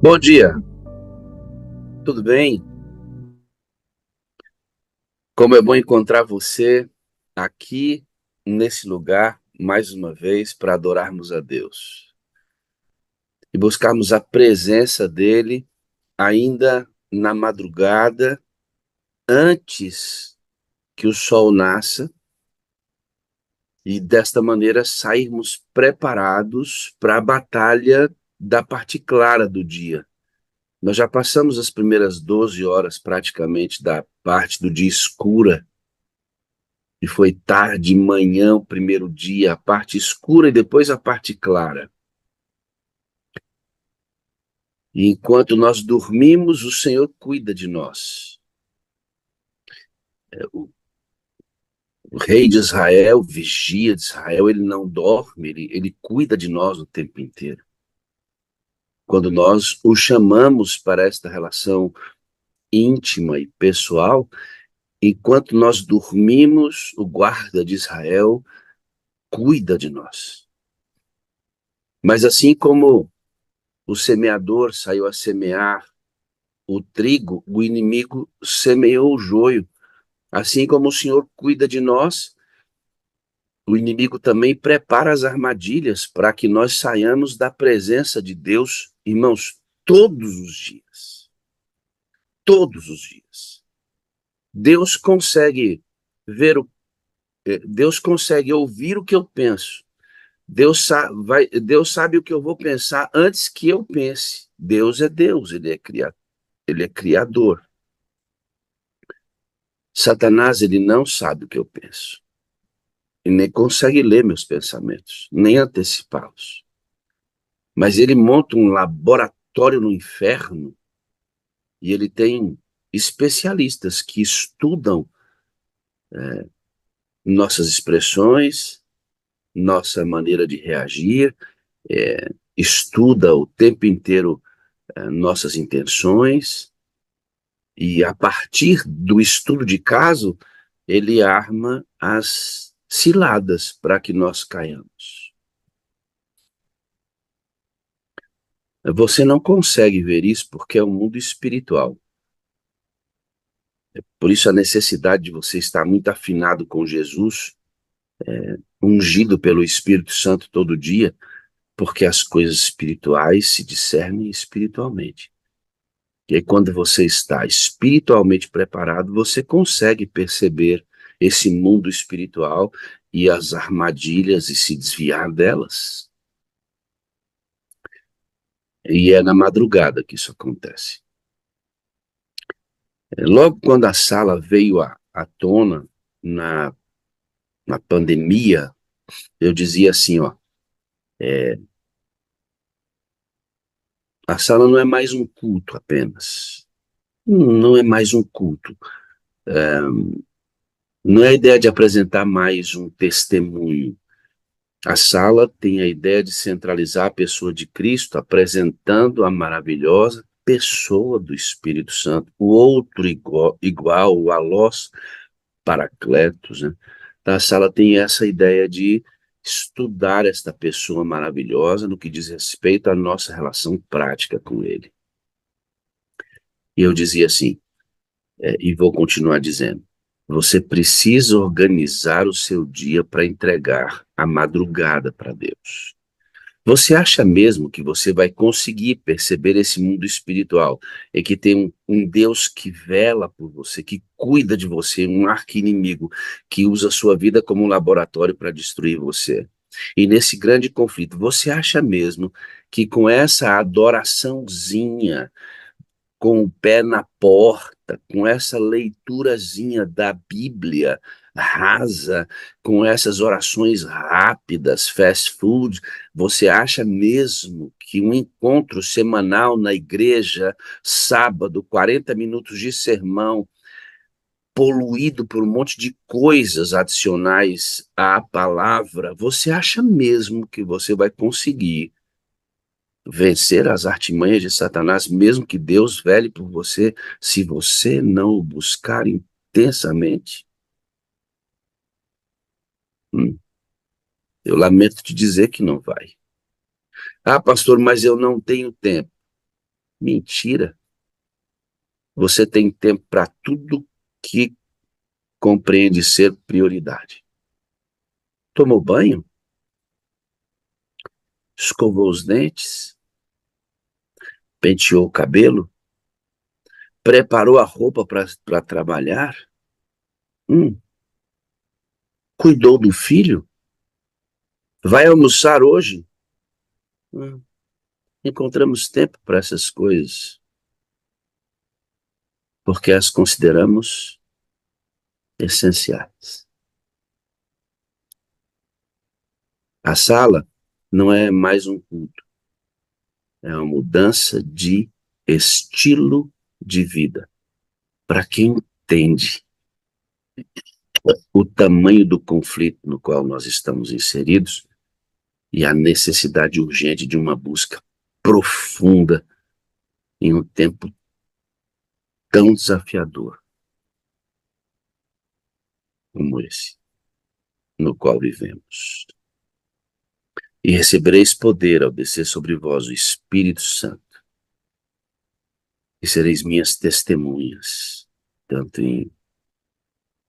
Bom dia, tudo bem? Como é bom encontrar você aqui nesse lugar mais uma vez para adorarmos a Deus e buscarmos a presença dEle ainda na madrugada, antes que o sol nasça, e desta maneira sairmos preparados para a batalha da parte clara do dia. Nós já passamos as primeiras 12 horas praticamente da parte do dia escura. E foi tarde, manhã, o primeiro dia, a parte escura e depois a parte clara. E enquanto nós dormimos, o Senhor cuida de nós. O rei de Israel, vigia de Israel, ele não dorme, ele cuida de nós o tempo inteiro. Quando nós o chamamos para esta relação íntima e pessoal, enquanto nós dormimos, o guarda de Israel cuida de nós. Mas assim como o semeador saiu a semear o trigo, o inimigo semeou o joio. Assim como o Senhor cuida de nós, o inimigo também prepara as armadilhas para que nós saiamos da presença de Deus, irmãos, todos os dias. Todos os dias. Deus consegue ver Deus consegue ouvir o que eu penso. Deus sabe o que eu vou pensar antes que eu pense. Deus é Deus, ele é criador. Satanás, ele não sabe o que eu penso. E nem consegue ler meus pensamentos, nem antecipá-los. Mas ele monta um laboratório no inferno e ele tem especialistas que estudam nossas expressões, nossa maneira de reagir, estuda o tempo inteiro nossas intenções e a partir do estudo de caso, ele arma as ciladas para que nós caiamos. Você não consegue ver isso porque é um mundo espiritual. Por isso a necessidade de você estar muito afinado com Jesus, ungido pelo Espírito Santo todo dia, porque as coisas espirituais se discernem espiritualmente. E aí, quando você está espiritualmente preparado, você consegue perceber esse mundo espiritual e as armadilhas e se desviar delas. E é na madrugada que isso acontece. Logo quando a sala veio à tona na, na pandemia, eu dizia assim, ó, a sala não é mais um culto apenas. Não é mais um culto. Não é a ideia de apresentar mais um testemunho. A sala tem a ideia de centralizar a pessoa de Cristo, apresentando a maravilhosa pessoa do Espírito Santo, o outro igual o alós paracletos, né? Então, a sala tem essa ideia de estudar esta pessoa maravilhosa no que diz respeito à nossa relação prática com ele. E eu dizia assim, e vou continuar dizendo, você precisa organizar o seu dia para entregar a madrugada para Deus. Você acha mesmo que você vai conseguir perceber esse mundo espiritual e que tem um Deus que vela por você, que cuida de você, um arqui-inimigo que usa a sua vida como um laboratório para destruir você? E nesse grande conflito, você acha mesmo que com essa adoraçãozinha, com o pé na porta, com essa leiturazinha da Bíblia rasa, com essas orações rápidas, fast food, você acha mesmo que um encontro semanal na igreja, sábado, 40 minutos de sermão, poluído por um monte de coisas adicionais à palavra, você acha mesmo que você vai conseguir vencer as artimanhas de Satanás, mesmo que Deus vele por você, se você não o buscar intensamente? Hum, eu lamento te dizer que não vai. Ah, pastor, mas eu não tenho tempo. Mentira. Você tem tempo para tudo que compreende ser prioridade. Tomou banho? Escovou os dentes? Penteou o cabelo? Preparou a roupa para trabalhar? Hum, cuidou do filho? Vai almoçar hoje? Hum, encontramos tempo para essas coisas, porque as consideramos essenciais. A sala não é mais um culto, é uma mudança de estilo de vida. Para quem entende o tamanho do conflito no qual nós estamos inseridos e a necessidade urgente de uma busca profunda em um tempo tão desafiador como esse, no qual vivemos. E recebereis poder ao descer sobre vós o Espírito Santo, e sereis minhas testemunhas, tanto em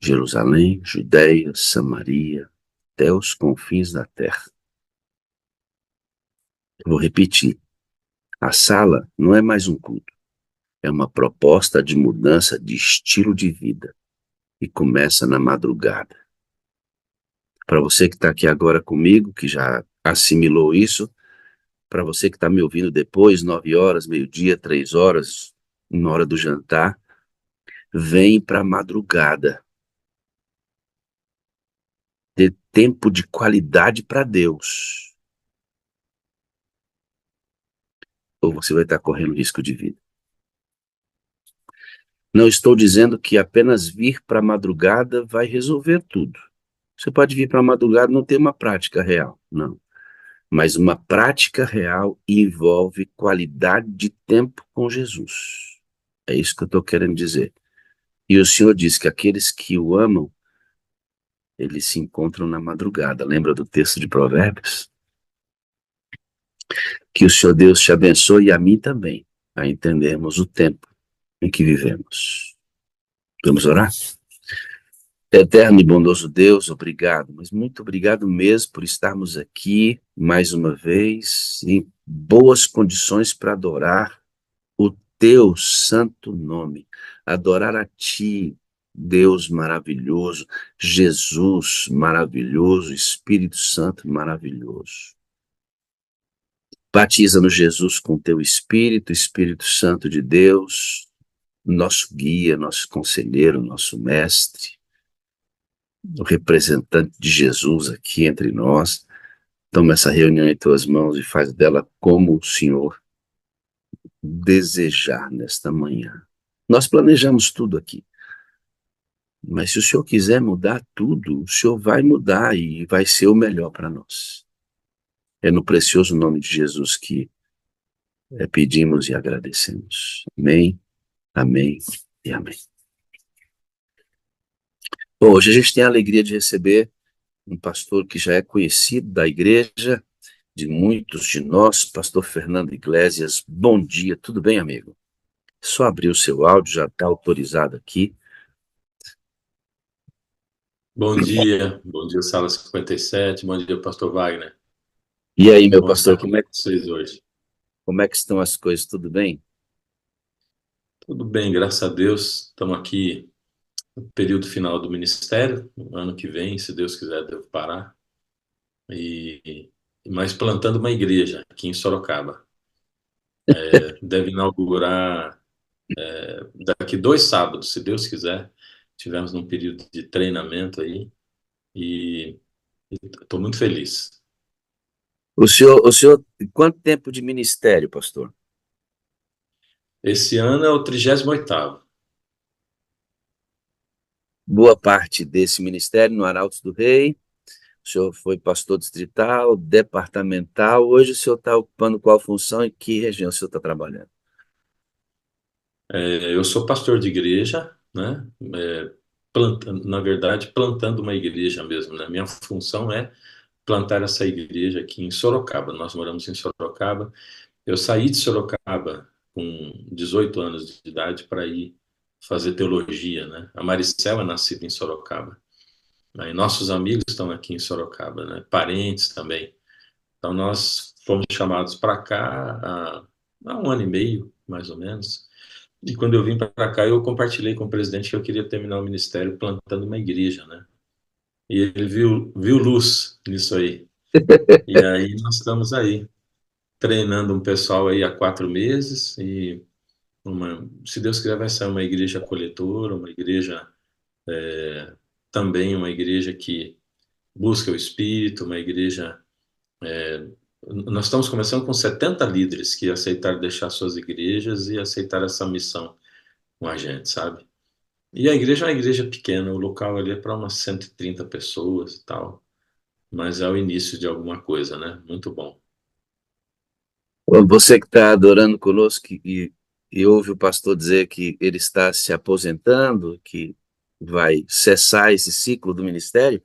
Jerusalém, Judeia, Samaria, até os confins da terra. Eu vou repetir, a sala não é mais um culto, é uma proposta de mudança de estilo de vida, e começa na madrugada. Para você que está aqui agora comigo, que já assimilou isso, para você que está me ouvindo depois, 9 horas, meio-dia, 3 horas, na hora do jantar, vem para a madrugada. Ter tempo de qualidade para Deus. Ou você vai estar correndo risco de vida. Não estou dizendo que apenas vir para a madrugada vai resolver tudo. Você pode vir para a madrugada e não ter uma prática real, não. Mas uma prática real envolve qualidade de tempo com Jesus. É isso que eu estou querendo dizer. E o Senhor diz que aqueles que o amam, eles se encontram na madrugada. Lembra do texto de Provérbios? Que o Senhor Deus te abençoe e a mim também, a entendermos o tempo em que vivemos. Vamos orar? Eterno e bondoso Deus, obrigado, mas muito obrigado mesmo por estarmos aqui mais uma vez, em boas condições para adorar o teu santo nome, adorar a ti, Deus maravilhoso, Jesus maravilhoso, Espírito Santo maravilhoso. Batiza-nos, Jesus, com teu Espírito, Espírito Santo de Deus, nosso guia, nosso conselheiro, nosso mestre, o representante de Jesus aqui entre nós. Toma essa reunião em tuas mãos e faz dela como o Senhor desejar nesta manhã. Nós planejamos tudo aqui, mas se o Senhor quiser mudar tudo, o Senhor vai mudar e vai ser o melhor para nós. É no precioso nome de Jesus que pedimos e agradecemos. Amém, amém e amém. Bom, hoje a gente tem a alegria de receber um pastor que já é conhecido da igreja, de muitos de nós, pastor Fernando Iglesias. Bom dia, tudo bem, amigo? Só abrir o seu áudio, já está autorizado aqui. Bom dia, Sala 57, bom dia, Pastor Wagner. E aí, meu Bom estar pastor, com vocês hoje. como é que estão as coisas? Tudo bem? Tudo bem, graças a Deus. Estamos aqui no período final do ministério. Ano que vem, se Deus quiser, devo parar. E mas plantando uma igreja aqui em Sorocaba. Deve inaugurar daqui 2 sábados, se Deus quiser. Tivemos num período de treinamento aí e estou muito feliz. O senhor, quanto tempo de ministério, pastor? Esse ano é o 38º. Boa parte desse ministério no Arautos do Rei. O senhor foi pastor distrital, departamental. Hoje o senhor está ocupando qual função e que região o senhor está trabalhando? Eu sou pastor de igreja, né? Na verdade, plantando uma igreja mesmo, né? Minha função é plantar essa igreja aqui em Sorocaba. Nós moramos em Sorocaba. Eu saí de Sorocaba com 18 anos de idade para ir fazer teologia, né? A Maricel é nascida em Sorocaba. Aí nossos amigos estão aqui em Sorocaba, né? Parentes também. Então nós fomos chamados para cá há um ano e meio, mais ou menos. E quando eu vim para cá, eu compartilhei com o presidente que eu queria terminar o ministério plantando uma igreja, né? E ele viu luz nisso aí. E aí nós estamos aí, treinando um pessoal aí há 4 meses e se Deus quiser vai ser uma igreja acolhedora, uma igreja também uma igreja que busca o Espírito, uma igreja. Nós estamos começando com 70 líderes que aceitaram deixar suas igrejas e aceitar essa missão com a gente, sabe? E a igreja é uma igreja pequena, o local ali é para umas 130 pessoas e tal, mas é o início de alguma coisa, né? Muito bom. Você que está adorando conosco e ouve o pastor dizer que ele está se aposentando, que vai cessar esse ciclo do ministério,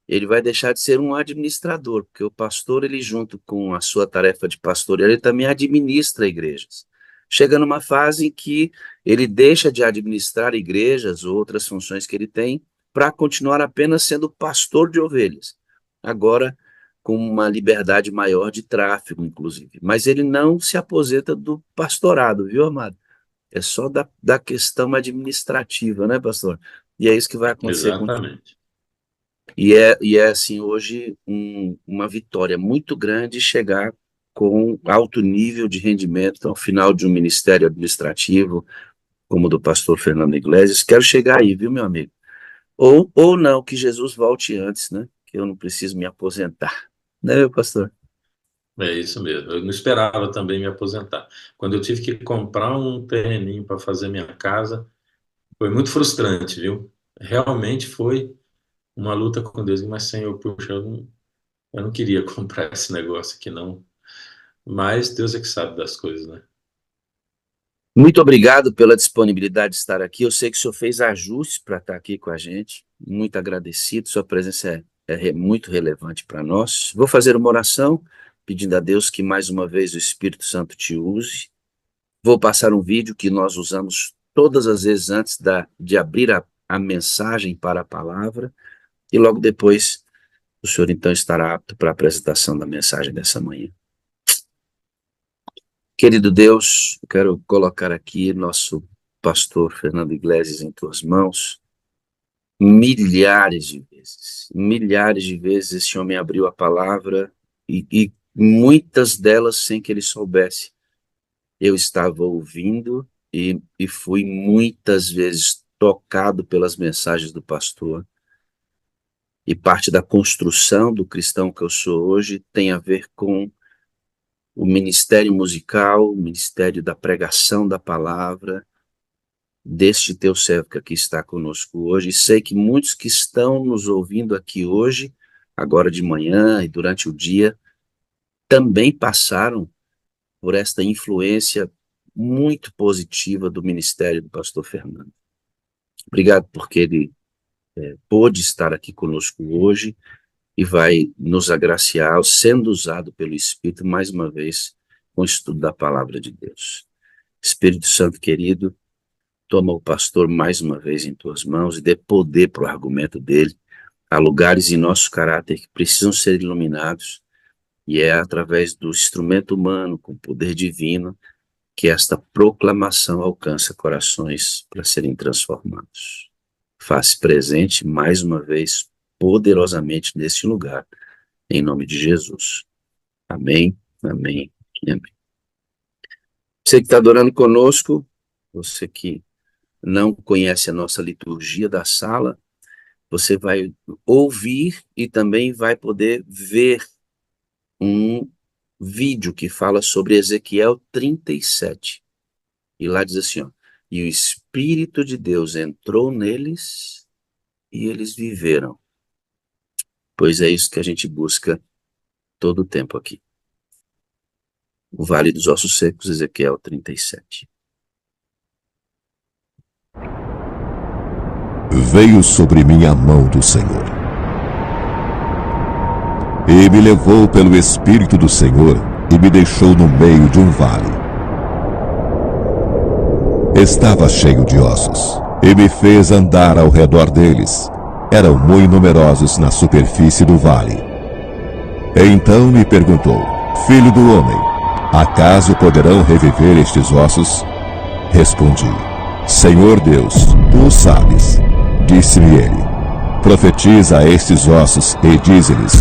ele vai deixar de ser um administrador, porque o pastor, ele junto com a sua tarefa de pastorear, ele também administra igrejas. Chega numa fase em que ele deixa de administrar igrejas ou outras funções que ele tem para continuar apenas sendo pastor de ovelhas. Agora, com uma liberdade maior de tráfego, inclusive. Mas ele não se aposenta do pastorado, viu, amado? É só da questão administrativa, né, pastor? E é isso que vai acontecer contigo. Exatamente. E é assim, hoje, uma vitória muito grande chegar com alto nível de rendimento ao final de um ministério administrativo, como o do pastor Fernando Iglesias. Quero chegar aí, viu, meu amigo? Ou não, que Jesus volte antes, né? Que eu não preciso me aposentar. Né, meu pastor? É isso mesmo. Eu não esperava também me aposentar. Quando eu tive que comprar um terreninho para fazer minha casa, foi muito frustrante, viu? Realmente foi uma luta com Deus. Mas, Senhor, puxa, eu não queria comprar esse negócio aqui, não. Mas Deus é que sabe das coisas, né? Muito obrigado pela disponibilidade de estar aqui. Eu sei que o senhor fez ajustes para estar aqui com a gente. Muito agradecido. Sua presença é muito relevante para nós. Vou fazer uma oração, pedindo a Deus que mais uma vez o Espírito Santo te use. Vou passar um vídeo que nós usamos todas as vezes antes de abrir a mensagem para a palavra. E logo depois, o senhor então estará apto para a apresentação da mensagem dessa manhã. Querido Deus, eu quero colocar aqui nosso pastor Fernando Iglesias em tuas mãos. Milhares de vezes esse homem abriu a palavra e muitas delas sem que ele soubesse. Eu estava ouvindo e fui muitas vezes tocado pelas mensagens do pastor. E parte da construção do cristão que eu sou hoje tem a ver com o ministério musical, o ministério da pregação da palavra, deste teu servo que aqui está conosco hoje. E sei que muitos que estão nos ouvindo aqui hoje, agora de manhã e durante o dia, também passaram por esta influência muito positiva do ministério do pastor Fernando. Obrigado porque ele pôde estar aqui conosco hoje e vai nos agraciar, sendo usado pelo Espírito, mais uma vez, com o estudo da palavra de Deus. Espírito Santo querido, toma o pastor mais uma vez em tuas mãos e dê poder para o argumento dele. Há lugares em nosso caráter que precisam ser iluminados e é através do instrumento humano, com poder divino, que esta proclamação alcança corações para serem transformados. Faz-se presente mais uma vez poderosamente neste lugar, em nome de Jesus. Amém, amém e amém. Você que está adorando conosco, você que não conhece a nossa liturgia da sala, você vai ouvir e também vai poder ver um vídeo que fala sobre Ezequiel 37. E lá diz assim, ó, e o Espírito de Deus entrou neles e eles viveram. Pois é isso que a gente busca todo o tempo aqui. O Vale dos Ossos Secos, Ezequiel 37. Veio sobre mim a mão do Senhor, e me levou pelo Espírito do Senhor, e me deixou no meio de um vale. estava cheio de ossos, e me fez andar ao redor deles. Eram muito numerosos na superfície do vale. Então me perguntou: Filho do homem, acaso poderão reviver estes ossos? Respondi: Senhor Deus, tu o sabes. Disse-me ele: Profetiza a estes ossos e dize-lhes: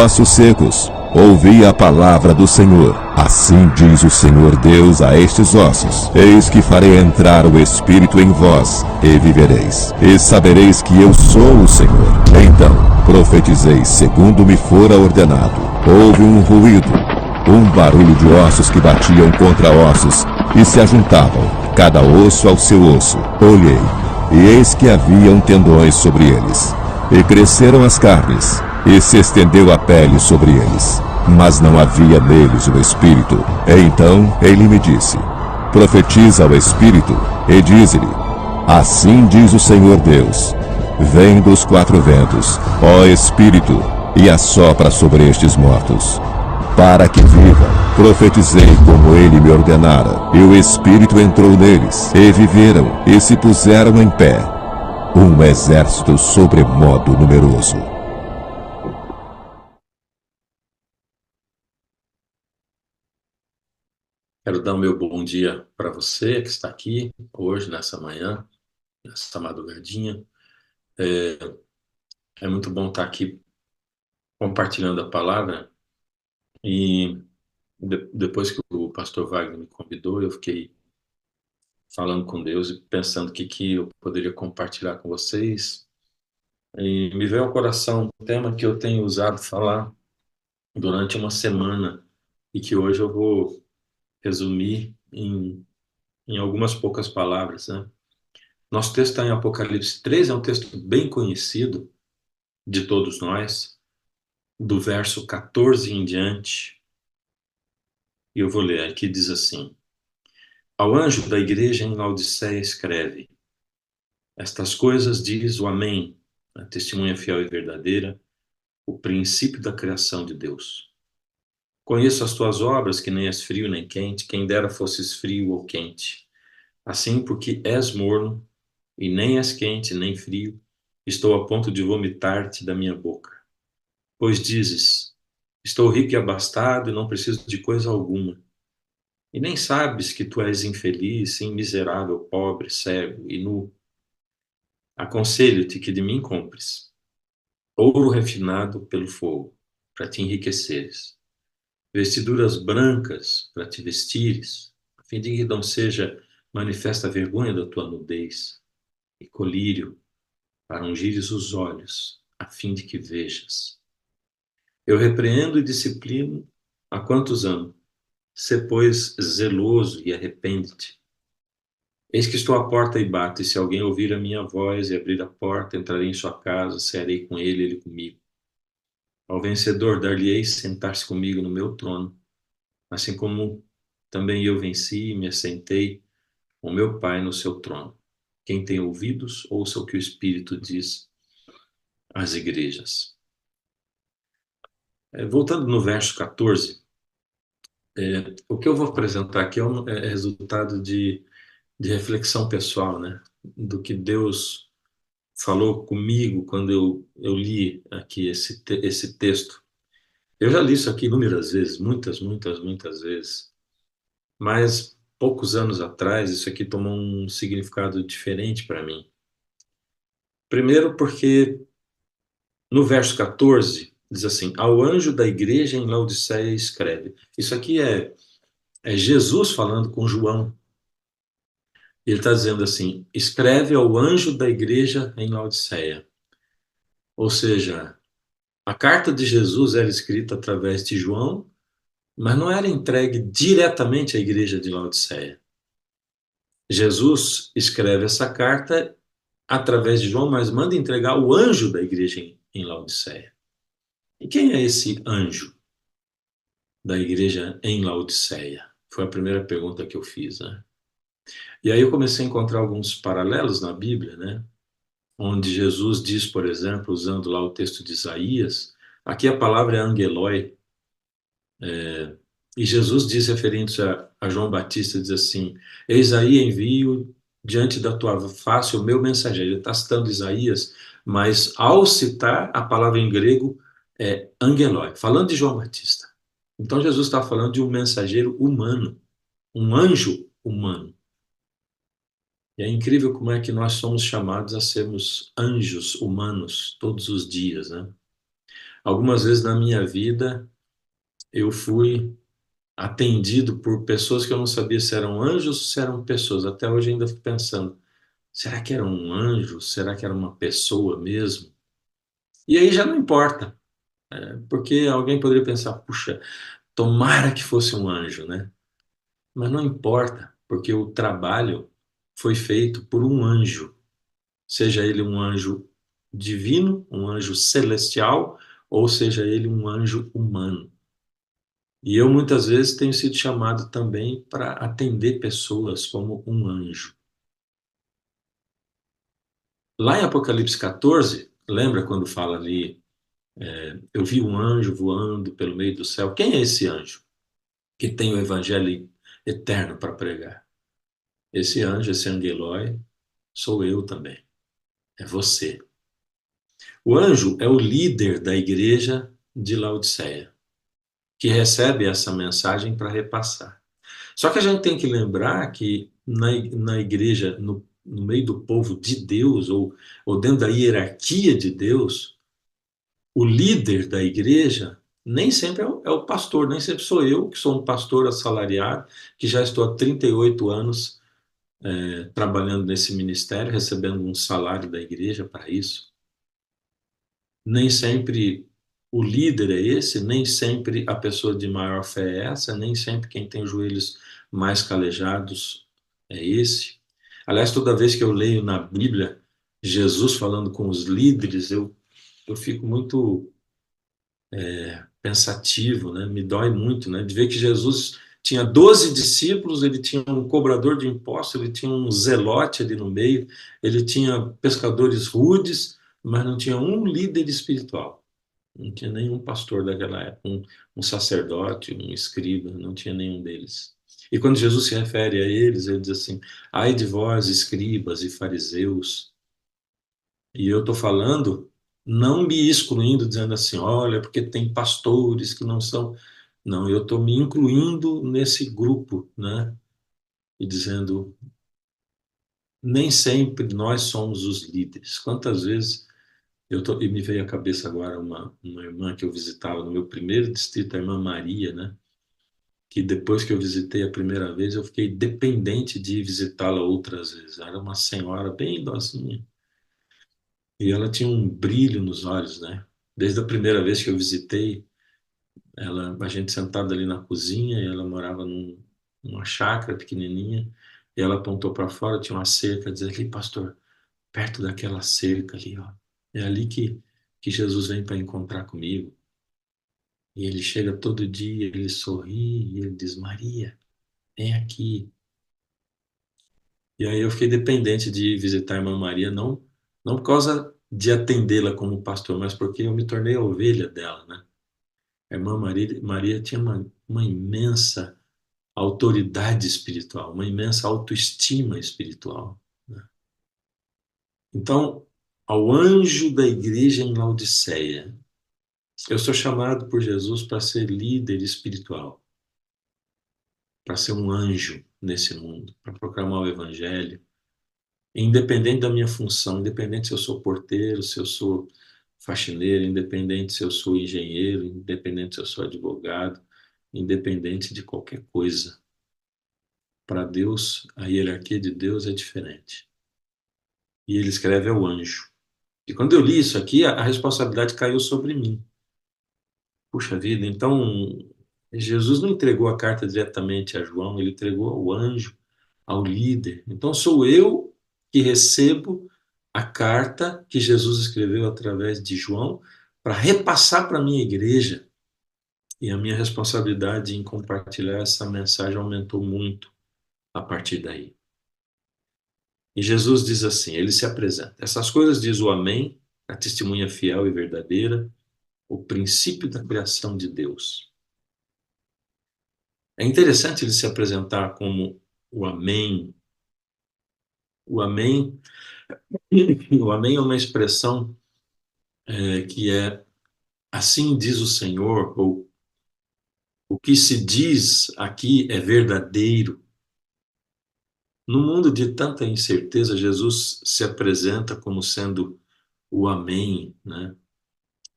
Ossos secos, ouvi a palavra do Senhor. Assim diz o Senhor Deus a estes ossos: Eis que farei entrar o Espírito em vós, e vivereis, e sabereis que eu sou o Senhor. Então profetizei segundo me fora ordenado. Houve um ruído, um barulho de ossos que batiam contra ossos e se ajuntavam, cada osso ao seu osso. Olhei, e eis que haviam tendões sobre eles, e cresceram as carnes, e se estendeu a pele sobre eles, mas não havia neles o Espírito. Então ele me disse: Profetiza ao Espírito, e dize-lhe: Assim diz o Senhor Deus: Vem dos quatro ventos, ó Espírito, e assopra sobre estes mortos, para que vivam. Profetizei como ele me ordenara, e o Espírito entrou neles, e viveram, e se puseram em pé, um exército sobremodo numeroso. Quero dar o meu bom dia para você que está aqui hoje, nessa manhã, nessa madrugadinha. É muito bom estar aqui compartilhando a palavra. E depois que o pastor Wagner me convidou, eu fiquei falando com Deus e pensando o que eu poderia compartilhar com vocês. E me veio ao coração um tema que eu tenho usado falar durante uma semana e que hoje eu vou resumir em algumas poucas palavras, né? Nosso texto está em Apocalipse 3, é um texto bem conhecido de todos nós, do verso 14 em diante. E eu vou ler aqui, diz assim: Ao anjo da igreja em Laodiceia escreve: Estas coisas diz o Amém, a testemunha fiel e verdadeira, o princípio da criação de Deus. Conheço as tuas obras, que nem és frio nem quente, quem dera fosses frio ou quente. Assim, porque és morno, e nem és quente nem frio, estou a ponto de vomitar-te da minha boca. Pois dizes: Estou rico e abastado e não preciso de coisa alguma. E nem sabes que tu és infeliz, sim, miserável, pobre, cego e nu. Aconselho-te que de mim compres ouro refinado pelo fogo, para te enriqueceres, vestiduras brancas para te vestires, a fim de que não seja manifesta a vergonha da tua nudez, e colírio para ungires os olhos, a fim de que vejas. Eu repreendo e disciplino a quantos amo. Sê, pois, zeloso e arrepende-te. Eis que estou à porta e bato, e se alguém ouvir a minha voz e abrir a porta, entrarei em sua casa, cearei com ele, ele comigo. Ao vencedor dar-lhe-ei sentar-se comigo no meu trono, assim como também eu venci e me assentei com meu Pai no seu trono. Quem tem ouvidos, ouça o que o Espírito diz às igrejas. Voltando no verso 14, o que eu vou apresentar aqui é resultado de reflexão pessoal, né? Do que Deus falou comigo quando eu li aqui esse texto. Eu já li isso aqui inúmeras vezes, muitas vezes, mas poucos anos atrás isso aqui tomou um significado diferente para mim. Primeiro porque no verso 14 diz assim: Ao anjo da igreja em Laodiceia escreve. Isso aqui é Jesus falando com João. Ele está dizendo assim: escreve ao anjo da igreja em Laodiceia. Ou seja, a carta de Jesus era escrita através de João, mas não era entregue diretamente à igreja de Laodiceia. Jesus escreve essa carta através de João, mas manda entregar o anjo da igreja em Laodiceia. E quem é esse anjo da igreja em Laodiceia? Foi a primeira pergunta que eu fiz, né? E aí eu comecei a encontrar alguns paralelos na Bíblia, né? Onde Jesus diz, por exemplo, usando lá o texto de Isaías, aqui a palavra é angeloi, E Jesus diz, referindo-se a João Batista, diz assim: Eis aí envio diante da tua face o meu mensageiro. Ele está citando Isaías, mas ao citar a palavra em grego é angeloi, falando de João Batista. Então Jesus está falando de um mensageiro humano, um anjo humano. E é incrível como é que nós somos chamados a sermos anjos humanos todos os dias, né? Algumas vezes na minha vida eu fui atendido por pessoas que eu não sabia se eram anjos ou se eram pessoas. Até hoje ainda fico pensando, será que era um anjo? Será que era uma pessoa mesmo? E aí já não importa, porque alguém poderia pensar, puxa, tomara que fosse um anjo, né? Mas não importa, porque o trabalho foi feito por um anjo, seja ele um anjo divino, um anjo celestial, ou seja ele um anjo humano. E eu muitas vezes tenho sido chamado também para atender pessoas como um anjo. Lá em Apocalipse 14, lembra quando fala ali, eu vi um anjo voando pelo meio do céu. Quem é esse anjo que tem o evangelho eterno para pregar? Esse anjo, esse angelói, sou eu também. É você. O anjo é o líder da igreja de Laodiceia, que recebe essa mensagem para repassar. Só que a gente tem que lembrar que na igreja, no meio do povo de Deus, ou dentro da hierarquia de Deus, o líder da igreja nem sempre é o pastor, nem sempre sou eu, que sou um pastor assalariado, que já estou há 38 anos trabalhando nesse ministério, recebendo um salário da igreja para isso. Nem sempre o líder é esse, nem sempre a pessoa de maior fé é essa, nem sempre quem tem os joelhos mais calejados é esse. Aliás, toda vez que eu leio na Bíblia Jesus falando com os líderes, eu fico muito pensativo, né? Me dói muito, né? De ver que Jesus tinha 12 discípulos, ele tinha um cobrador de impostos, ele tinha um zelote ali no meio, ele tinha pescadores rudes, mas não tinha um líder espiritual. Não tinha nenhum pastor daquela época, um sacerdote, um escriba, não tinha nenhum deles. E quando Jesus se refere a eles, ele diz assim: ai de vós, escribas e fariseus. E eu estou falando, não me excluindo, dizendo assim, olha, porque tem pastores que não são. Não, eu estou me incluindo nesse grupo, né? E dizendo, nem sempre nós somos os líderes. Quantas vezes e me veio à cabeça agora uma irmã que eu visitava no meu primeiro distrito, a irmã Maria, né? Que depois que eu visitei a primeira vez, eu fiquei dependente de visitá-la outras vezes. Era uma senhora bem idosinha. E ela tinha um brilho nos olhos, né? Desde a primeira vez que eu visitei, a gente sentada ali na cozinha, e ela morava numa chácara pequenininha, e ela apontou para fora, tinha uma cerca, dizia ali, pastor, perto daquela cerca ali, ó. É ali que Jesus vem para encontrar comigo. E ele chega todo dia, ele sorri, e ele diz, Maria, vem aqui. E aí eu fiquei dependente de visitar a irmã Maria, não por causa de atendê-la como pastor, mas porque eu me tornei a ovelha dela, né? A irmã Maria tinha uma imensa autoridade espiritual, uma imensa autoestima espiritual, né? Então, ao anjo da igreja em Laodiceia, eu sou chamado por Jesus para ser líder espiritual, para ser um anjo nesse mundo, para proclamar o evangelho, independente da minha função, independente se eu sou porteiro, se eu sou faxineiro, independente se eu sou engenheiro, independente se eu sou advogado, independente de qualquer coisa. Para Deus, a hierarquia de Deus é diferente. E ele escreve ao anjo. E quando eu li isso aqui, a responsabilidade caiu sobre mim. Puxa vida, então Jesus não entregou a carta diretamente a João, ele entregou ao anjo, ao líder. Então sou eu que recebo a carta que Jesus escreveu através de João para repassar para a minha igreja. E a minha responsabilidade em compartilhar essa mensagem aumentou muito a partir daí. E Jesus diz assim, ele se apresenta. Essas coisas diz o Amém, a testemunha fiel e verdadeira, o princípio da criação de Deus. É interessante ele se apresentar como o Amém. O Amém, o Amém é uma expressão que é assim diz o Senhor, ou o que se diz aqui é verdadeiro. No mundo de tanta incerteza, Jesus se apresenta como sendo o Amém, né?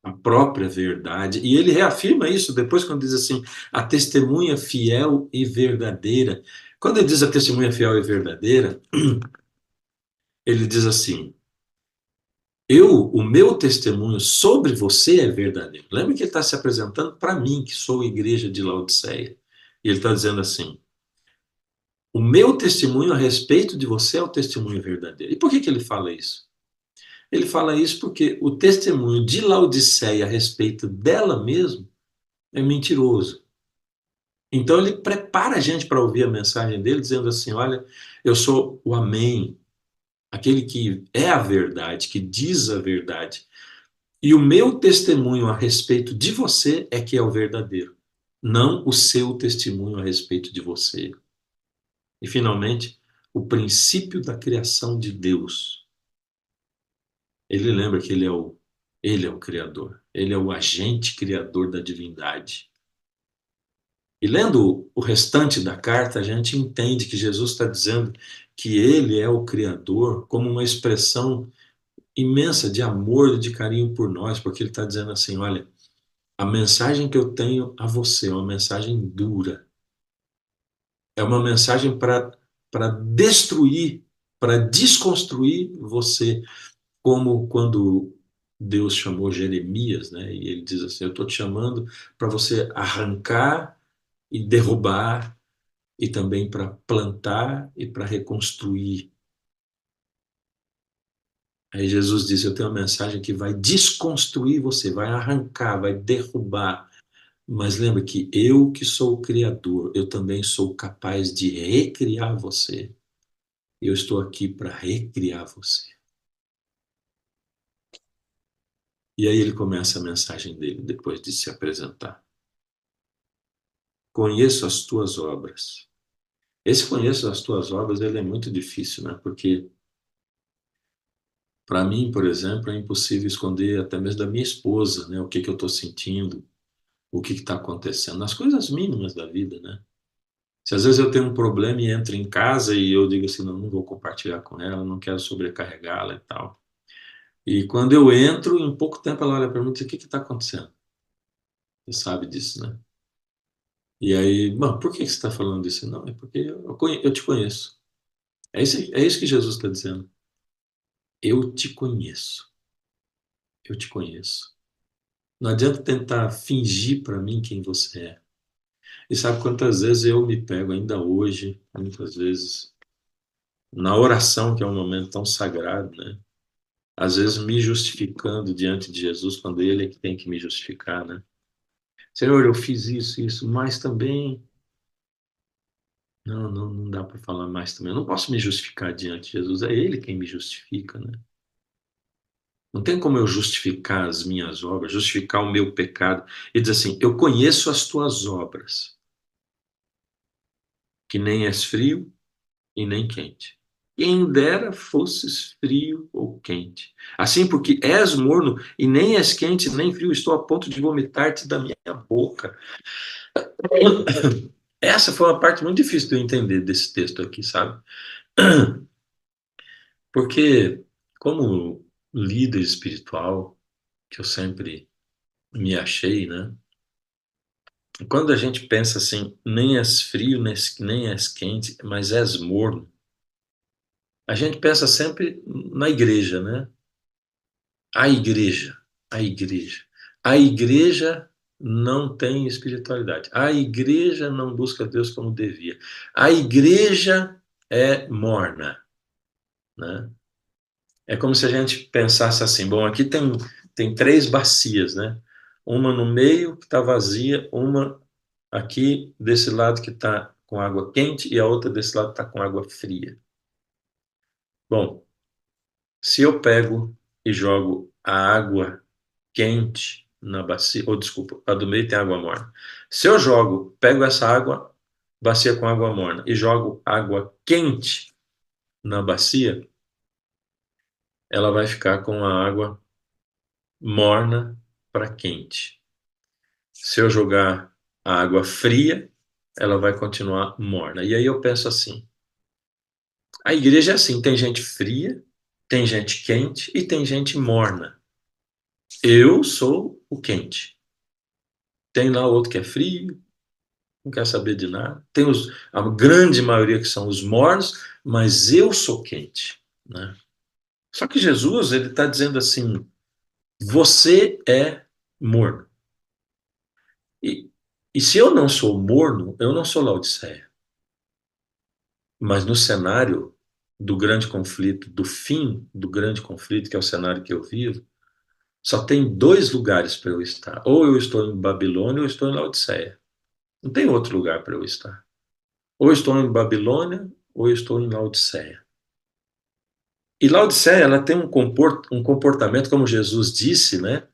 A própria verdade. E ele reafirma isso depois quando diz assim, a testemunha fiel e verdadeira. Quando ele diz a testemunha fiel e verdadeira, ele diz assim, o meu testemunho sobre você é verdadeiro. Lembra que ele está se apresentando para mim, que sou a igreja de Laodiceia. E ele está dizendo assim, o meu testemunho a respeito de você é o testemunho verdadeiro. E por que ele fala isso? Ele fala isso porque o testemunho de Laodiceia a respeito dela mesma é mentiroso. Então ele prepara a gente para ouvir a mensagem dele, dizendo assim: olha, eu sou o Amém, aquele que é a verdade, que diz a verdade. E o meu testemunho a respeito de você é que é o verdadeiro, não o seu testemunho a respeito de você. E finalmente, o princípio da criação de Deus. Ele lembra que ele é o Criador, ele é o agente criador da divindade. E lendo o restante da carta, a gente entende que Jesus está dizendo que ele é o Criador como uma expressão imensa de amor e de carinho por nós, porque ele está dizendo assim: olha, a mensagem que eu tenho a você é uma mensagem dura, é uma mensagem para destruir, para desconstruir você, como quando Deus chamou Jeremias, né? E ele diz assim: eu estou te chamando para você arrancar e derrubar e também para plantar e para reconstruir. Aí Jesus diz: eu tenho uma mensagem que vai desconstruir você, vai arrancar, vai derrubar. Mas lembre que eu que sou o Criador, eu também sou capaz de recriar você. Eu estou aqui para recriar você. E aí ele começa a mensagem dele, depois de se apresentar. Conheço as tuas obras. Esse conheço as tuas obras, ele é muito difícil, né? Porque para mim, por exemplo, é impossível esconder até mesmo da minha esposa, né? O que eu estou sentindo, o que está acontecendo, nas coisas mínimas da vida, né? Se às vezes eu tenho um problema e entro em casa e eu digo assim, não, não vou compartilhar com ela, não quero sobrecarregá-la e tal. E quando eu entro, em pouco tempo ela olha para mim e diz, o que está acontecendo? Você sabe disso, né? E aí, bom, por que você está falando isso? Não, é porque eu te conheço. É isso que Jesus está dizendo. Eu te conheço. Eu te conheço. Não adianta tentar fingir para mim quem você é. E sabe quantas vezes eu me pego ainda hoje, muitas vezes, na oração, que é um momento tão sagrado, né? Às vezes me justificando diante de Jesus, quando Ele é que tem que me justificar, né? Senhor, eu fiz isso, mas também. Não dá para falar mais também. Eu não posso me justificar diante de Jesus, é Ele quem me justifica, né? Não tem como eu justificar as minhas obras, justificar o meu pecado e dizer assim: eu conheço as tuas obras, que nem és frio e nem quente. Quem dera fosses frio ou quente. Assim, porque és morno e nem és quente nem frio, estou a ponto de vomitar-te da minha boca. Essa foi uma parte muito difícil de eu entender desse texto aqui, sabe? Porque, como líder espiritual, que eu sempre me achei, né? Quando a gente pensa assim, nem és frio, nem és quente, mas és morno, a gente pensa sempre na igreja, né? A igreja, a igreja. A igreja não tem espiritualidade. A igreja não busca Deus como devia. A igreja é morna, né? É como se a gente pensasse assim, bom, aqui tem três bacias, né? Uma no meio que está vazia, uma aqui desse lado que está com água quente e a outra desse lado está com água fria. Bom, se eu pego e jogo a água quente na bacia, ou desculpa, a do meio tem água morna. Se eu pego essa água bacia com água morna e jogo água quente na bacia, ela vai ficar com a água morna para quente. Se eu jogar a água fria, ela vai continuar morna. E aí eu penso assim, a igreja é assim, tem gente fria, tem gente quente e tem gente morna. Eu sou o quente. Tem lá outro que é frio, não quer saber de nada. Tem a grande maioria que são os mornos, mas eu sou quente, né? Só que Jesus, ele está dizendo assim, você é morno. E, e se eu não sou morno, eu não sou Laodiceia. Mas no cenário do grande conflito, do fim do grande conflito, que é o cenário que eu vivo, só tem dois lugares para eu estar. Ou eu estou em Babilônia ou eu estou em Laodiceia. Não tem outro lugar para eu estar. Ou eu estou em Babilônia ou eu estou em Laodiceia. E Laodiceia, ela tem um comportamento, como Jesus disse, né?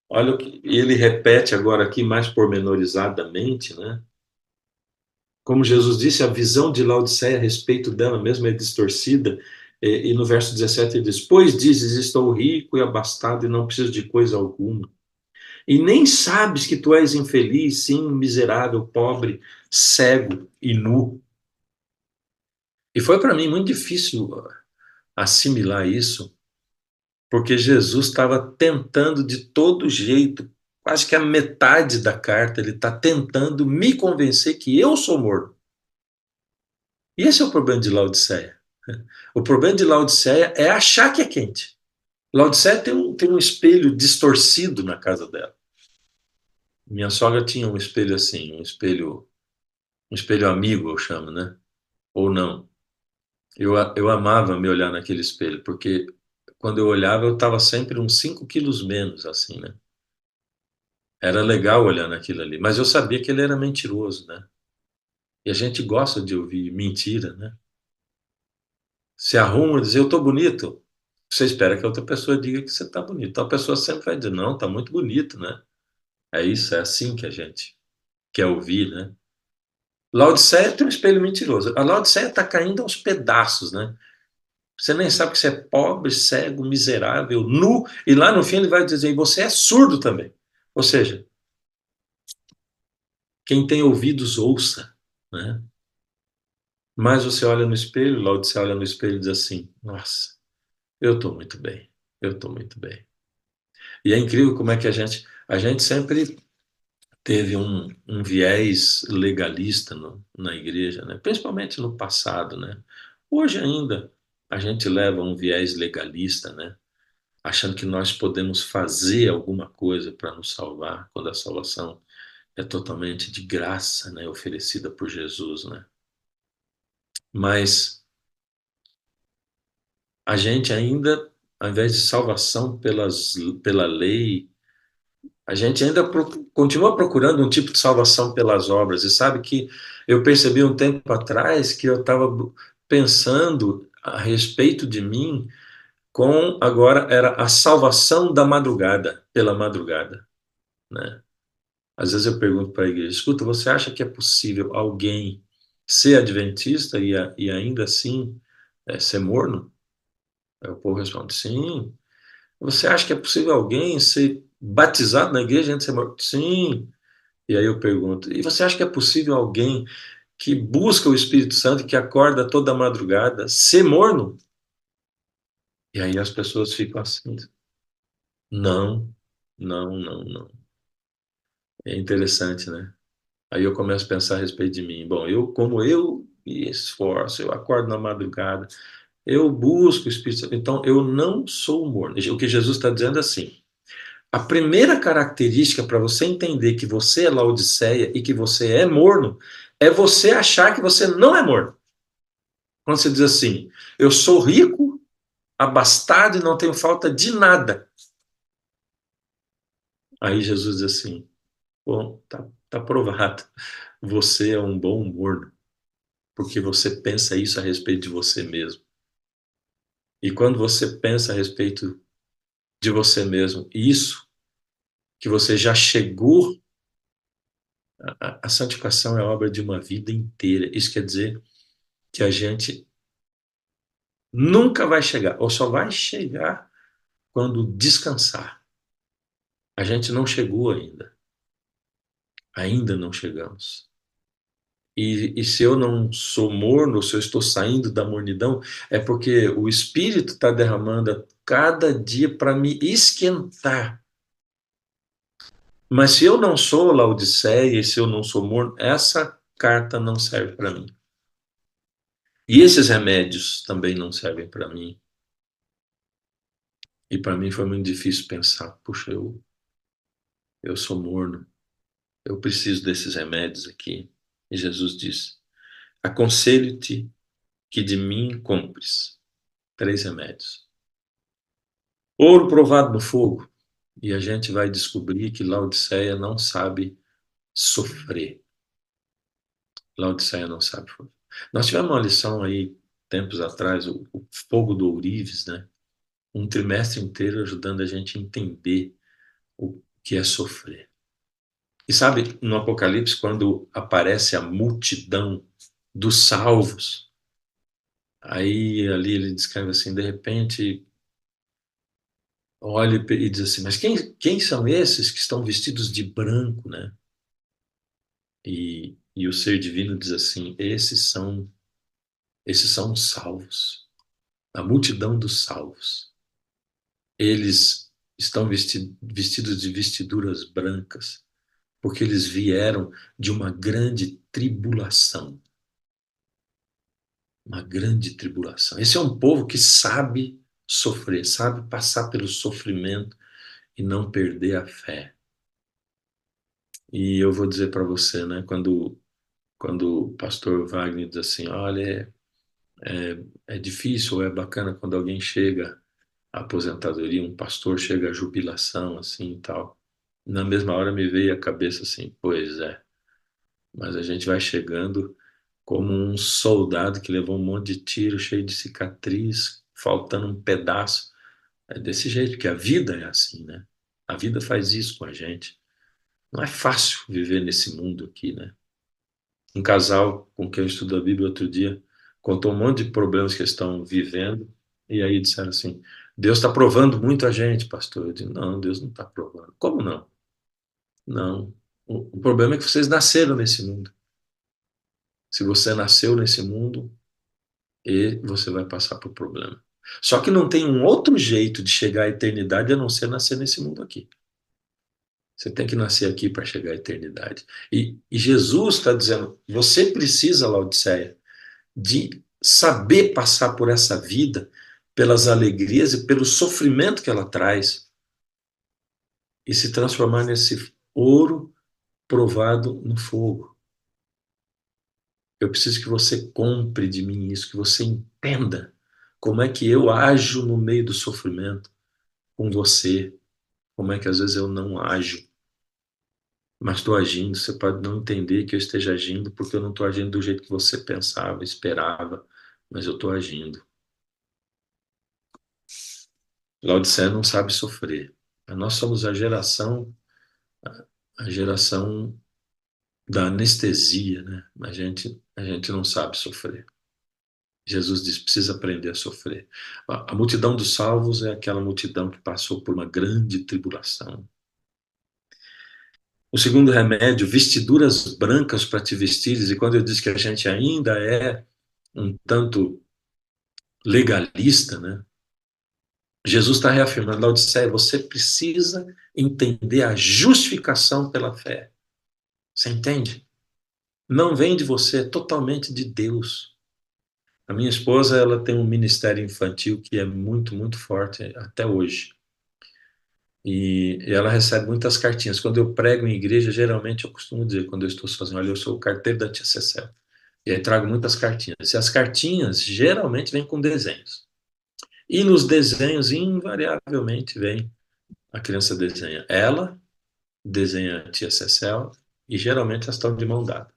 Olha o que ele repete agora aqui mais pormenorizadamente, né? Como Jesus disse, a visão de Laodiceia a respeito dela mesma é distorcida. E no verso 17 ele diz: Pois dizes, estou rico e abastado e não preciso de coisa alguma. E nem sabes que tu és infeliz, sim, miserável, pobre, cego e nu. E foi para mim muito difícil assimilar isso, porque Jesus estava tentando de todo jeito, quase que a metade da carta, ele está tentando me convencer que eu sou morto. E esse é o problema de Laodiceia. O problema de Laodiceia é achar que é quente. Laodiceia tem um espelho distorcido na casa dela. Minha sogra tinha um espelho assim, um espelho amigo, eu chamo, né? Ou não. Eu amava me olhar naquele espelho, porque quando eu olhava eu estava sempre uns 5 quilos menos, assim, né? Era legal olhar naquilo ali, mas eu sabia que ele era mentiroso, né? E a gente gosta de ouvir mentira, né? Se arruma e diz, eu tô bonito. Você espera que a outra pessoa diga que você tá bonito. Então a pessoa sempre vai dizer, não, tá muito bonito, né? É isso, é assim que a gente quer ouvir, né? Laodiceia tem um espelho mentiroso. A Laodiceia está caindo aos pedaços, né? Você nem sabe que você é pobre, cego, miserável, nu, e lá no fim ele vai dizer, e você é surdo também. Ou seja, quem tem ouvidos, ouça, né? Mas você olha no espelho, Laodiceia olha no espelho e diz assim, nossa, eu estou muito bem, eu estou muito bem. E é incrível como é que a gente sempre teve um viés legalista na igreja, né? Principalmente no passado, né? Hoje ainda a gente leva um viés legalista, né? Achando que nós podemos fazer alguma coisa para nos salvar, quando a salvação é totalmente de graça, né? Oferecida por Jesus, né? Mas a gente ainda, ao invés de salvação pela lei, a gente ainda continua procurando um tipo de salvação pelas obras. E sabe que eu percebi um tempo atrás que eu estava pensando a respeito de mim com agora era a salvação da madrugada, pela madrugada, né? Às vezes eu pergunto para a igreja, escuta, você acha que é possível alguém ser adventista e ainda assim ser morno? Aí o povo responde, sim. Você acha que é possível alguém ser batizado na igreja e antes de ser morto? Sim. E aí eu pergunto, e você acha que é possível alguém que busca o Espírito Santo, que acorda toda madrugada, ser morno? E aí as pessoas ficam assim, não, não, não, não. É interessante, né? Aí eu começo a pensar a respeito de mim. Bom, como eu me esforço, eu acordo na madrugada, eu busco o Espírito Santo, então eu não sou morno. O que Jesus está dizendo é assim, a primeira característica para você entender que você é Laodiceia e que você é morno é você achar que você não é morno. Quando você diz assim, eu sou rico, abastado e não tenho falta de nada. Aí Jesus diz assim, bom, tá provado. Você é um bom morno, porque você pensa isso a respeito de você mesmo. E quando você pensa a respeito de você mesmo, isso que você já chegou A santificação é obra de uma vida inteira. Isso quer dizer que a gente nunca vai chegar, ou só vai chegar quando descansar. A gente não chegou ainda. Ainda não chegamos. E se eu não sou morno, se eu estou saindo da mornidão, é porque o Espírito está derramando a cada dia para me esquentar. Mas se eu não sou Laodiceia e se eu não sou morno, essa carta não serve para mim. E esses remédios também não servem para mim. E para mim foi muito difícil pensar, puxa, eu sou morno, eu preciso desses remédios aqui. E Jesus disse: aconselho-te que de mim compres 3 remédios. Ouro provado no fogo. E a gente vai descobrir que Laodiceia não sabe sofrer. Laodiceia não sabe sofrer. Nós tivemos uma lição aí, tempos atrás, o fogo do ourives, né? Um trimestre inteiro ajudando a gente a entender o que é sofrer. E sabe, no Apocalipse, quando aparece a multidão dos salvos, aí ali ele descreve assim, de repente, olha e diz assim, mas quem são esses que estão vestidos de branco, né? E o ser divino diz assim, esses são os salvos, a multidão dos salvos. Eles estão vestidos de vestiduras brancas, porque eles vieram de uma grande tribulação. Uma grande tribulação. Esse é um povo que sabe sofrer, sabe passar pelo sofrimento e não perder a fé. E eu vou dizer para você, né, quando o pastor Wagner diz assim, olha, é difícil ou é bacana quando alguém chega à aposentadoria, um pastor chega à jubilação, assim e tal. Na mesma hora me veio à cabeça assim, pois é, mas a gente vai chegando como um soldado que levou um monte de tiro, cheio de cicatriz, faltando um pedaço. É desse jeito, que a vida é assim, né? A vida faz isso com a gente. Não é fácil viver nesse mundo aqui, né? Um casal com quem eu estudo a Bíblia outro dia contou um monte de problemas que eles estão vivendo e aí disseram assim, Deus está provando muito a gente, pastor. Eu disse, não, Deus não está provando. Como não? Não. O problema é que vocês nasceram nesse mundo. Se você nasceu nesse mundo, e você vai passar por problema. Só que não tem um outro jeito de chegar à eternidade a não ser nascer nesse mundo aqui. Você tem que nascer aqui para chegar à eternidade. E Jesus está dizendo: você precisa, Laodiceia, de saber passar por essa vida, pelas alegrias e pelo sofrimento que ela traz, e se transformar nesse ouro provado no fogo. Eu preciso que você compre de mim isso, que você entenda como é que eu ajo no meio do sofrimento com você, como é que às vezes eu não ajo, mas estou agindo. Você pode não entender que eu esteja agindo porque eu não estou agindo do jeito que você pensava, esperava, mas eu estou agindo. Laodiceia não sabe sofrer. Nós somos a geração da anestesia, né? A gente não sabe sofrer. Jesus diz, precisa aprender a sofrer. A multidão dos salvos é aquela multidão que passou por uma grande tribulação. O segundo remédio, vestiduras brancas para te vestires. E quando eu disse que a gente ainda é um tanto legalista, né? Jesus está reafirmando, Laodiceia, você precisa entender a justificação pela fé. Você entende? Não vem de você, é totalmente de Deus. A minha esposa, ela tem um ministério infantil que é muito, muito forte até hoje. E ela recebe muitas cartinhas. Quando eu prego em igreja, geralmente eu costumo dizer, quando eu estou sozinho, olha, eu sou o carteiro da tia Cecel. E aí trago muitas cartinhas. E as cartinhas geralmente vêm com desenhos. E nos desenhos, invariavelmente, vem a criança desenha ela, desenha a tia Cecel, e geralmente elas estão de mão dada.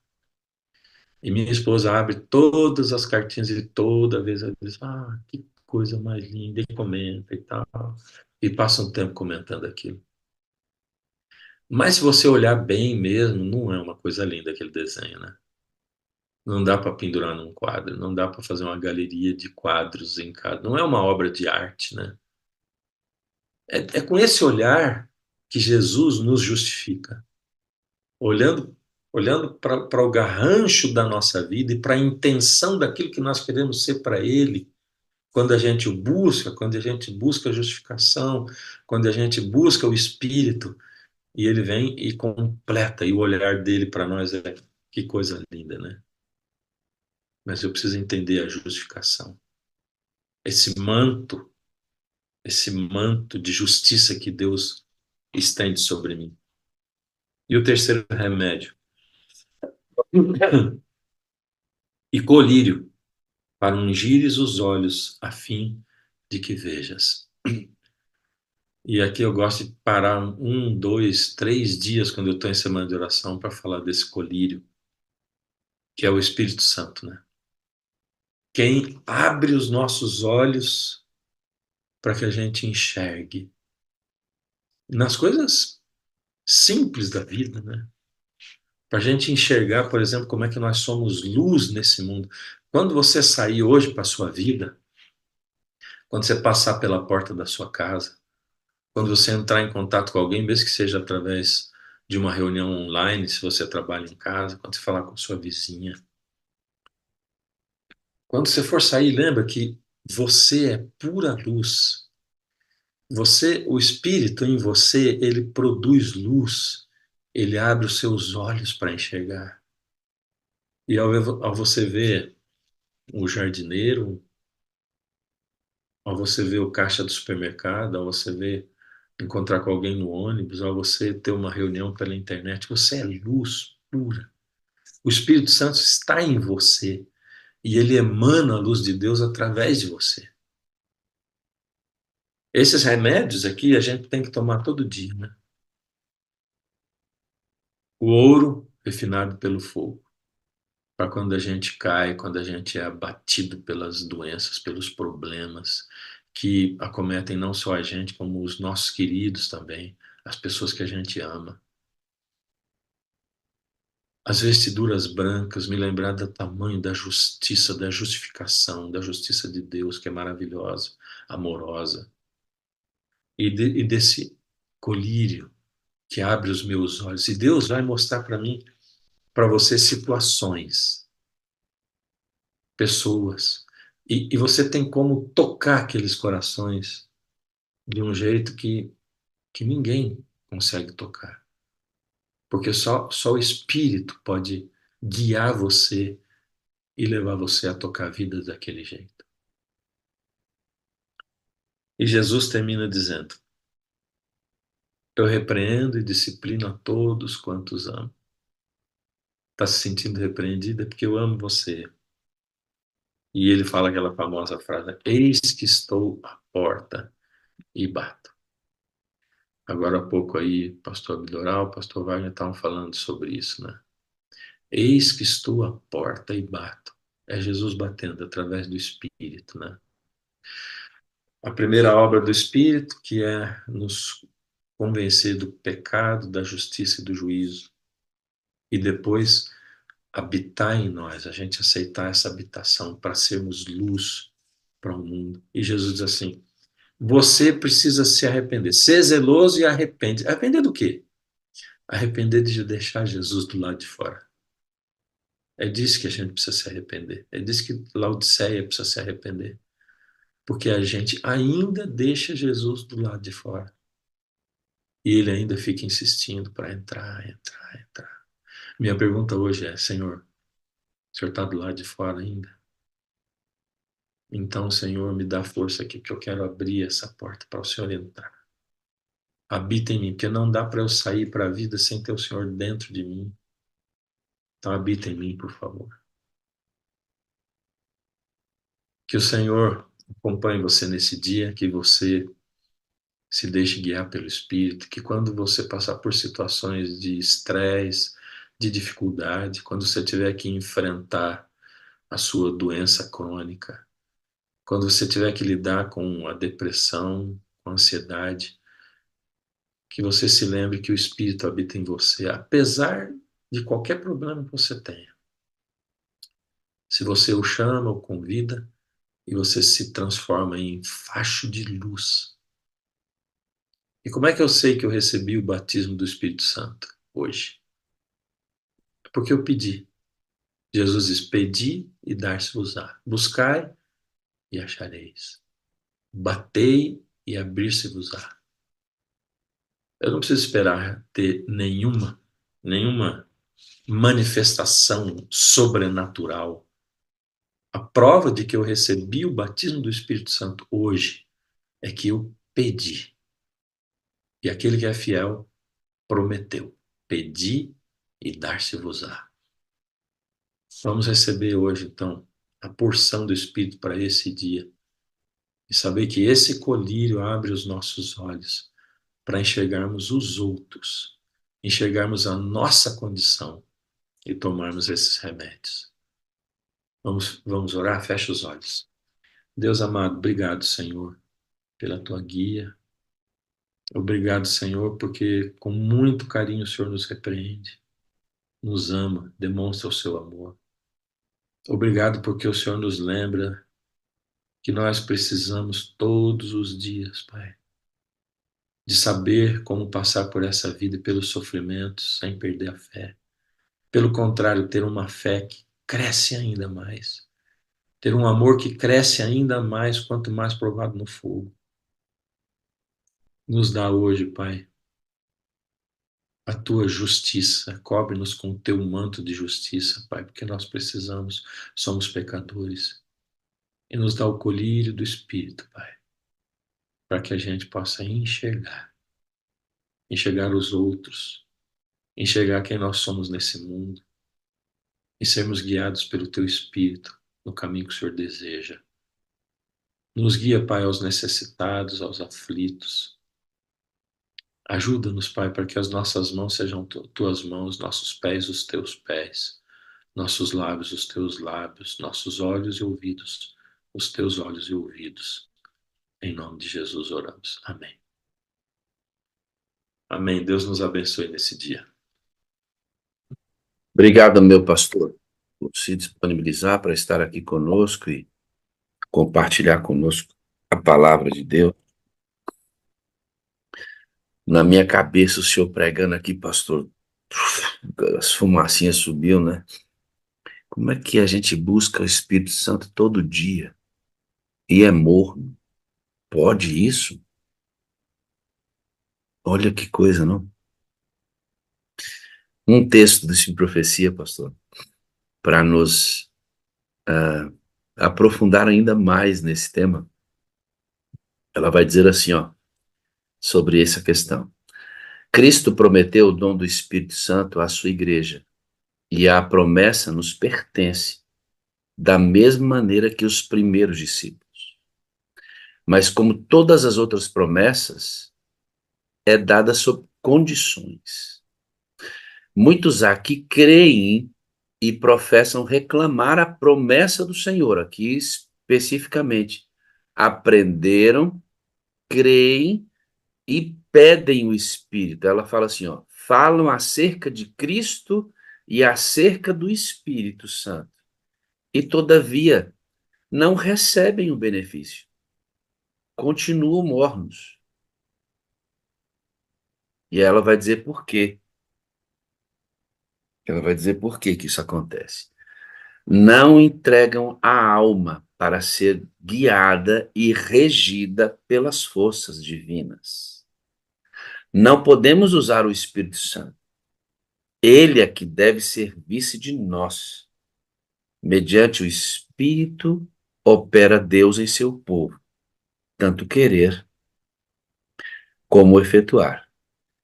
E minha esposa abre todas as cartinhas e toda vez ela diz, que coisa mais linda, e comenta e tal. E passa um tempo comentando aquilo. Mas se você olhar bem mesmo, não é uma coisa linda aquele desenho, né? Não dá para pendurar num quadro, não dá para fazer uma galeria de quadros em casa. Não é uma obra de arte, né? É com esse olhar que Jesus nos justifica, olhando, olhando para o garrancho da nossa vida e para a intenção daquilo que nós queremos ser para Ele, quando a gente o busca, quando a gente busca a justificação, quando a gente busca o Espírito, e Ele vem e completa, e o olhar dele para nós é que coisa linda, né? Mas eu preciso entender a justificação. Esse esse manto de justiça que Deus estende sobre mim. E o terceiro remédio, e colírio, para ungires os olhos, a fim de que vejas. E aqui eu gosto de parar um, dois, três dias quando eu estou em semana de oração para falar desse colírio, que é o Espírito Santo, né? Quem abre os nossos olhos para que a gente enxergue nas coisas simples da vida, né? Para a gente enxergar, por exemplo, como é que nós somos luz nesse mundo. Quando você sair hoje para a sua vida, quando você passar pela porta da sua casa, quando você entrar em contato com alguém, mesmo que seja através de uma reunião online, se você trabalha em casa, quando você falar com sua vizinha, quando você for sair, lembra que você é pura luz. Você, o Espírito em você, ele produz luz, ele abre os seus olhos para enxergar. E ao você ver o jardineiro, ao você ver o caixa do supermercado, ao você ver encontrar com alguém no ônibus, ao você ter uma reunião pela internet, você é luz pura. O Espírito Santo está em você e ele emana a luz de Deus através de você. Esses remédios aqui a gente tem que tomar todo dia, né? O ouro refinado pelo fogo, para quando a gente cai, quando a gente é abatido pelas doenças, pelos problemas que acometem não só a gente, como os nossos queridos também, as pessoas que a gente ama. As vestiduras brancas, me lembrar do tamanho da justiça, da justificação, da justiça de Deus, que é maravilhosa, amorosa, e desse colírio que abre os meus olhos. E Deus vai mostrar para mim, para você, situações, pessoas, e você tem como tocar aqueles corações de um jeito que ninguém consegue tocar. Porque só o Espírito pode guiar você e levar você a tocar vidas daquele jeito. E Jesus termina dizendo: eu repreendo e disciplino a todos quantos amo. Está se sentindo repreendido? É porque eu amo você. E ele fala aquela famosa frase: eis que estou à porta e bato. Agora há pouco aí, pastor Abdoral, pastor Wagner estavam falando sobre isso, né? Eis que estou à porta e bato. É Jesus batendo através do Espírito, né? A primeira obra do Espírito, que é nos convencer do pecado, da justiça e do juízo. E depois habitar em nós, a gente aceitar essa habitação para sermos luz para o mundo. E Jesus diz assim: você precisa se arrepender. Ser zeloso e arrepende. Arrepender do quê? Arrepender de deixar Jesus do lado de fora. É disso que a gente precisa se arrepender. É disso que Laodiceia precisa se arrepender. Porque a gente ainda deixa Jesus do lado de fora. E ele ainda fica insistindo para entrar, entrar, entrar. Minha pergunta hoje é: Senhor, o Senhor está do lado de fora ainda? Então, Senhor, me dá força aqui, que eu quero abrir essa porta para o Senhor entrar. Habita em mim, porque não dá para eu sair para a vida sem ter o Senhor dentro de mim. Então, habita em mim, por favor. Que o Senhor acompanhe você nesse dia, que você se deixe guiar pelo Espírito, que quando você passar por situações de estresse, de dificuldade, quando você tiver que enfrentar a sua doença crônica, quando você tiver que lidar com a depressão, com a ansiedade, que você se lembre que o Espírito habita em você, apesar de qualquer problema que você tenha. Se você o chama, o convida, e você se transforma em facho de luz. E como é que eu sei que eu recebi o batismo do Espírito Santo hoje? É porque eu pedi. Jesus diz: pedi e dar-se-vos-á. Buscai e achareis. Batei e abrir-se-vos-á. Eu não preciso esperar ter nenhuma manifestação sobrenatural. A prova de que eu recebi o batismo do Espírito Santo hoje é que eu pedi. E aquele que é fiel prometeu: pedi e dar-se-vos-á. Vamos receber hoje, então, a porção do Espírito para esse dia e saber que esse colírio abre os nossos olhos para enxergarmos os outros, enxergarmos a nossa condição e tomarmos esses remédios. Vamos orar? Fecha os olhos. Deus amado, obrigado, Senhor, pela tua guia. Obrigado, Senhor, porque com muito carinho o Senhor nos repreende, nos ama, demonstra o seu amor. Obrigado porque o Senhor nos lembra que nós precisamos todos os dias, Pai, de saber como passar por essa vida e pelos sofrimentos sem perder a fé. Pelo contrário, ter uma fé que cresce ainda mais. Ter um amor que cresce ainda mais quanto mais provado no fogo. Nos dá hoje, Pai, a tua justiça. Cobre-nos com o teu manto de justiça, Pai, porque nós precisamos, somos pecadores. E nos dá o colírio do Espírito, Pai, para que a gente possa enxergar os outros, enxergar quem nós somos nesse mundo e sermos guiados pelo teu Espírito no caminho que o Senhor deseja. Nos guia, Pai, aos necessitados, aos aflitos. Ajuda-nos, Pai, para que as nossas mãos sejam tuas mãos, nossos pés os teus pés, nossos lábios os teus lábios, nossos olhos e ouvidos os teus olhos e ouvidos. Em nome de Jesus oramos. Amém. Amém. Deus nos abençoe nesse dia. Obrigado, meu pastor, por se disponibilizar para estar aqui conosco e compartilhar conosco a palavra de Deus. Na minha cabeça, o senhor pregando aqui, pastor, as fumacinhas subiu, né? Como é que a gente busca o Espírito Santo todo dia e é morno? Pode isso? Olha que coisa, não? Um texto de profecia, pastor, para nos aprofundar ainda mais nesse tema. Ela vai dizer assim, ó, sobre essa questão. Cristo prometeu o dom do Espírito Santo à sua igreja, e a promessa nos pertence, da mesma maneira que os primeiros discípulos. Mas como todas as outras promessas, é dada sob condições. Muitos há que creem e professam reclamar a promessa do Senhor, aqui especificamente. Aprenderam, creem e pedem o Espírito. Ela fala assim, ó, falam acerca de Cristo e acerca do Espírito Santo. E, todavia, não recebem o benefício. Continuam mornos. E ela vai dizer por quê. Ela vai dizer por que isso acontece. Não entregam a alma para ser guiada e regida pelas forças divinas. Não podemos usar o Espírito Santo. Ele é que deve servir-se de nós. Mediante o Espírito, opera Deus em seu povo, tanto querer como efetuar,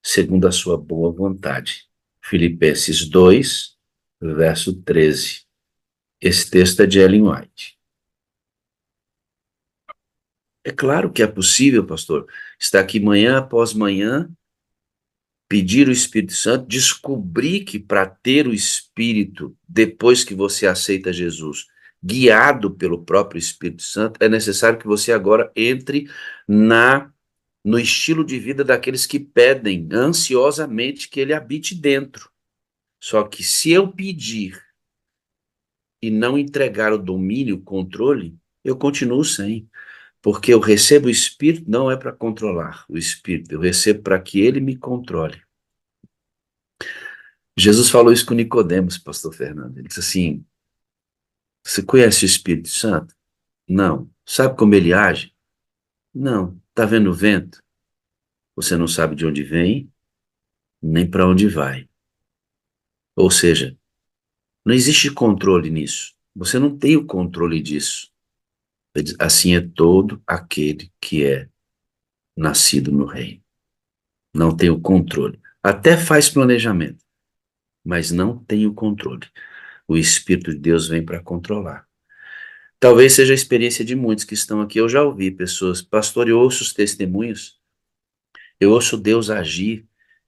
segundo a sua boa vontade. Filipenses 2, verso 13. Esse texto é de Ellen White. É claro que é possível, pastor, estar aqui manhã após manhã, pedir o Espírito Santo, descobrir que para ter o Espírito, depois que você aceita Jesus, guiado pelo próprio Espírito Santo, é necessário que você agora entre na no estilo de vida daqueles que pedem ansiosamente que ele habite dentro. Só que se eu pedir e não entregar o domínio, o controle, eu continuo sem. Porque eu recebo o Espírito não é para controlar o Espírito, eu recebo para que ele me controle. Jesus falou isso com Nicodemos, pastor Fernando. Ele disse assim: você conhece o Espírito Santo? Não. Sabe como ele age? Não. Está vendo o vento? Você não sabe de onde vem, nem para onde vai. Ou seja, não existe controle nisso. Você não tem o controle disso. Ele diz, assim é todo aquele que é nascido no reino. Não tem o controle. Até faz planejamento, mas não tem o controle. O Espírito de Deus vem para controlar. Talvez seja a experiência de muitos que estão aqui. Eu já ouvi pessoas, pastor, eu ouço os testemunhos, eu ouço Deus agir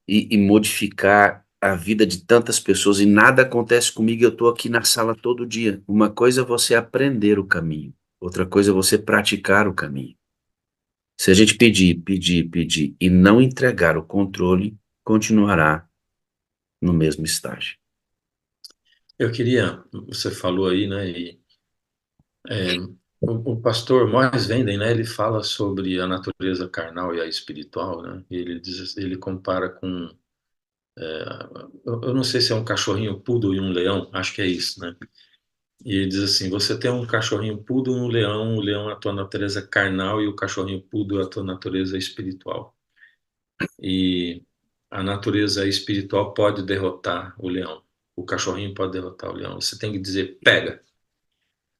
e modificar a vida de tantas pessoas e nada acontece comigo, eu estou aqui na sala todo dia. Uma coisa é você aprender o caminho, outra coisa é você praticar o caminho. Se a gente pedir e não entregar o controle, continuará no mesmo estágio. Eu queria, você falou aí, né, o pastor Mois Venden, né, ele fala sobre a natureza carnal e a espiritual, né, e ele compara com, eu não sei se é um cachorrinho poodle e um leão, acho que é isso, né, e ele diz assim, você tem um cachorrinho poodle e um leão, o leão é a tua natureza carnal e o cachorrinho poodle é a tua natureza espiritual. E a natureza espiritual pode derrotar o leão, o cachorrinho pode derrotar o leão, você tem que dizer, pega.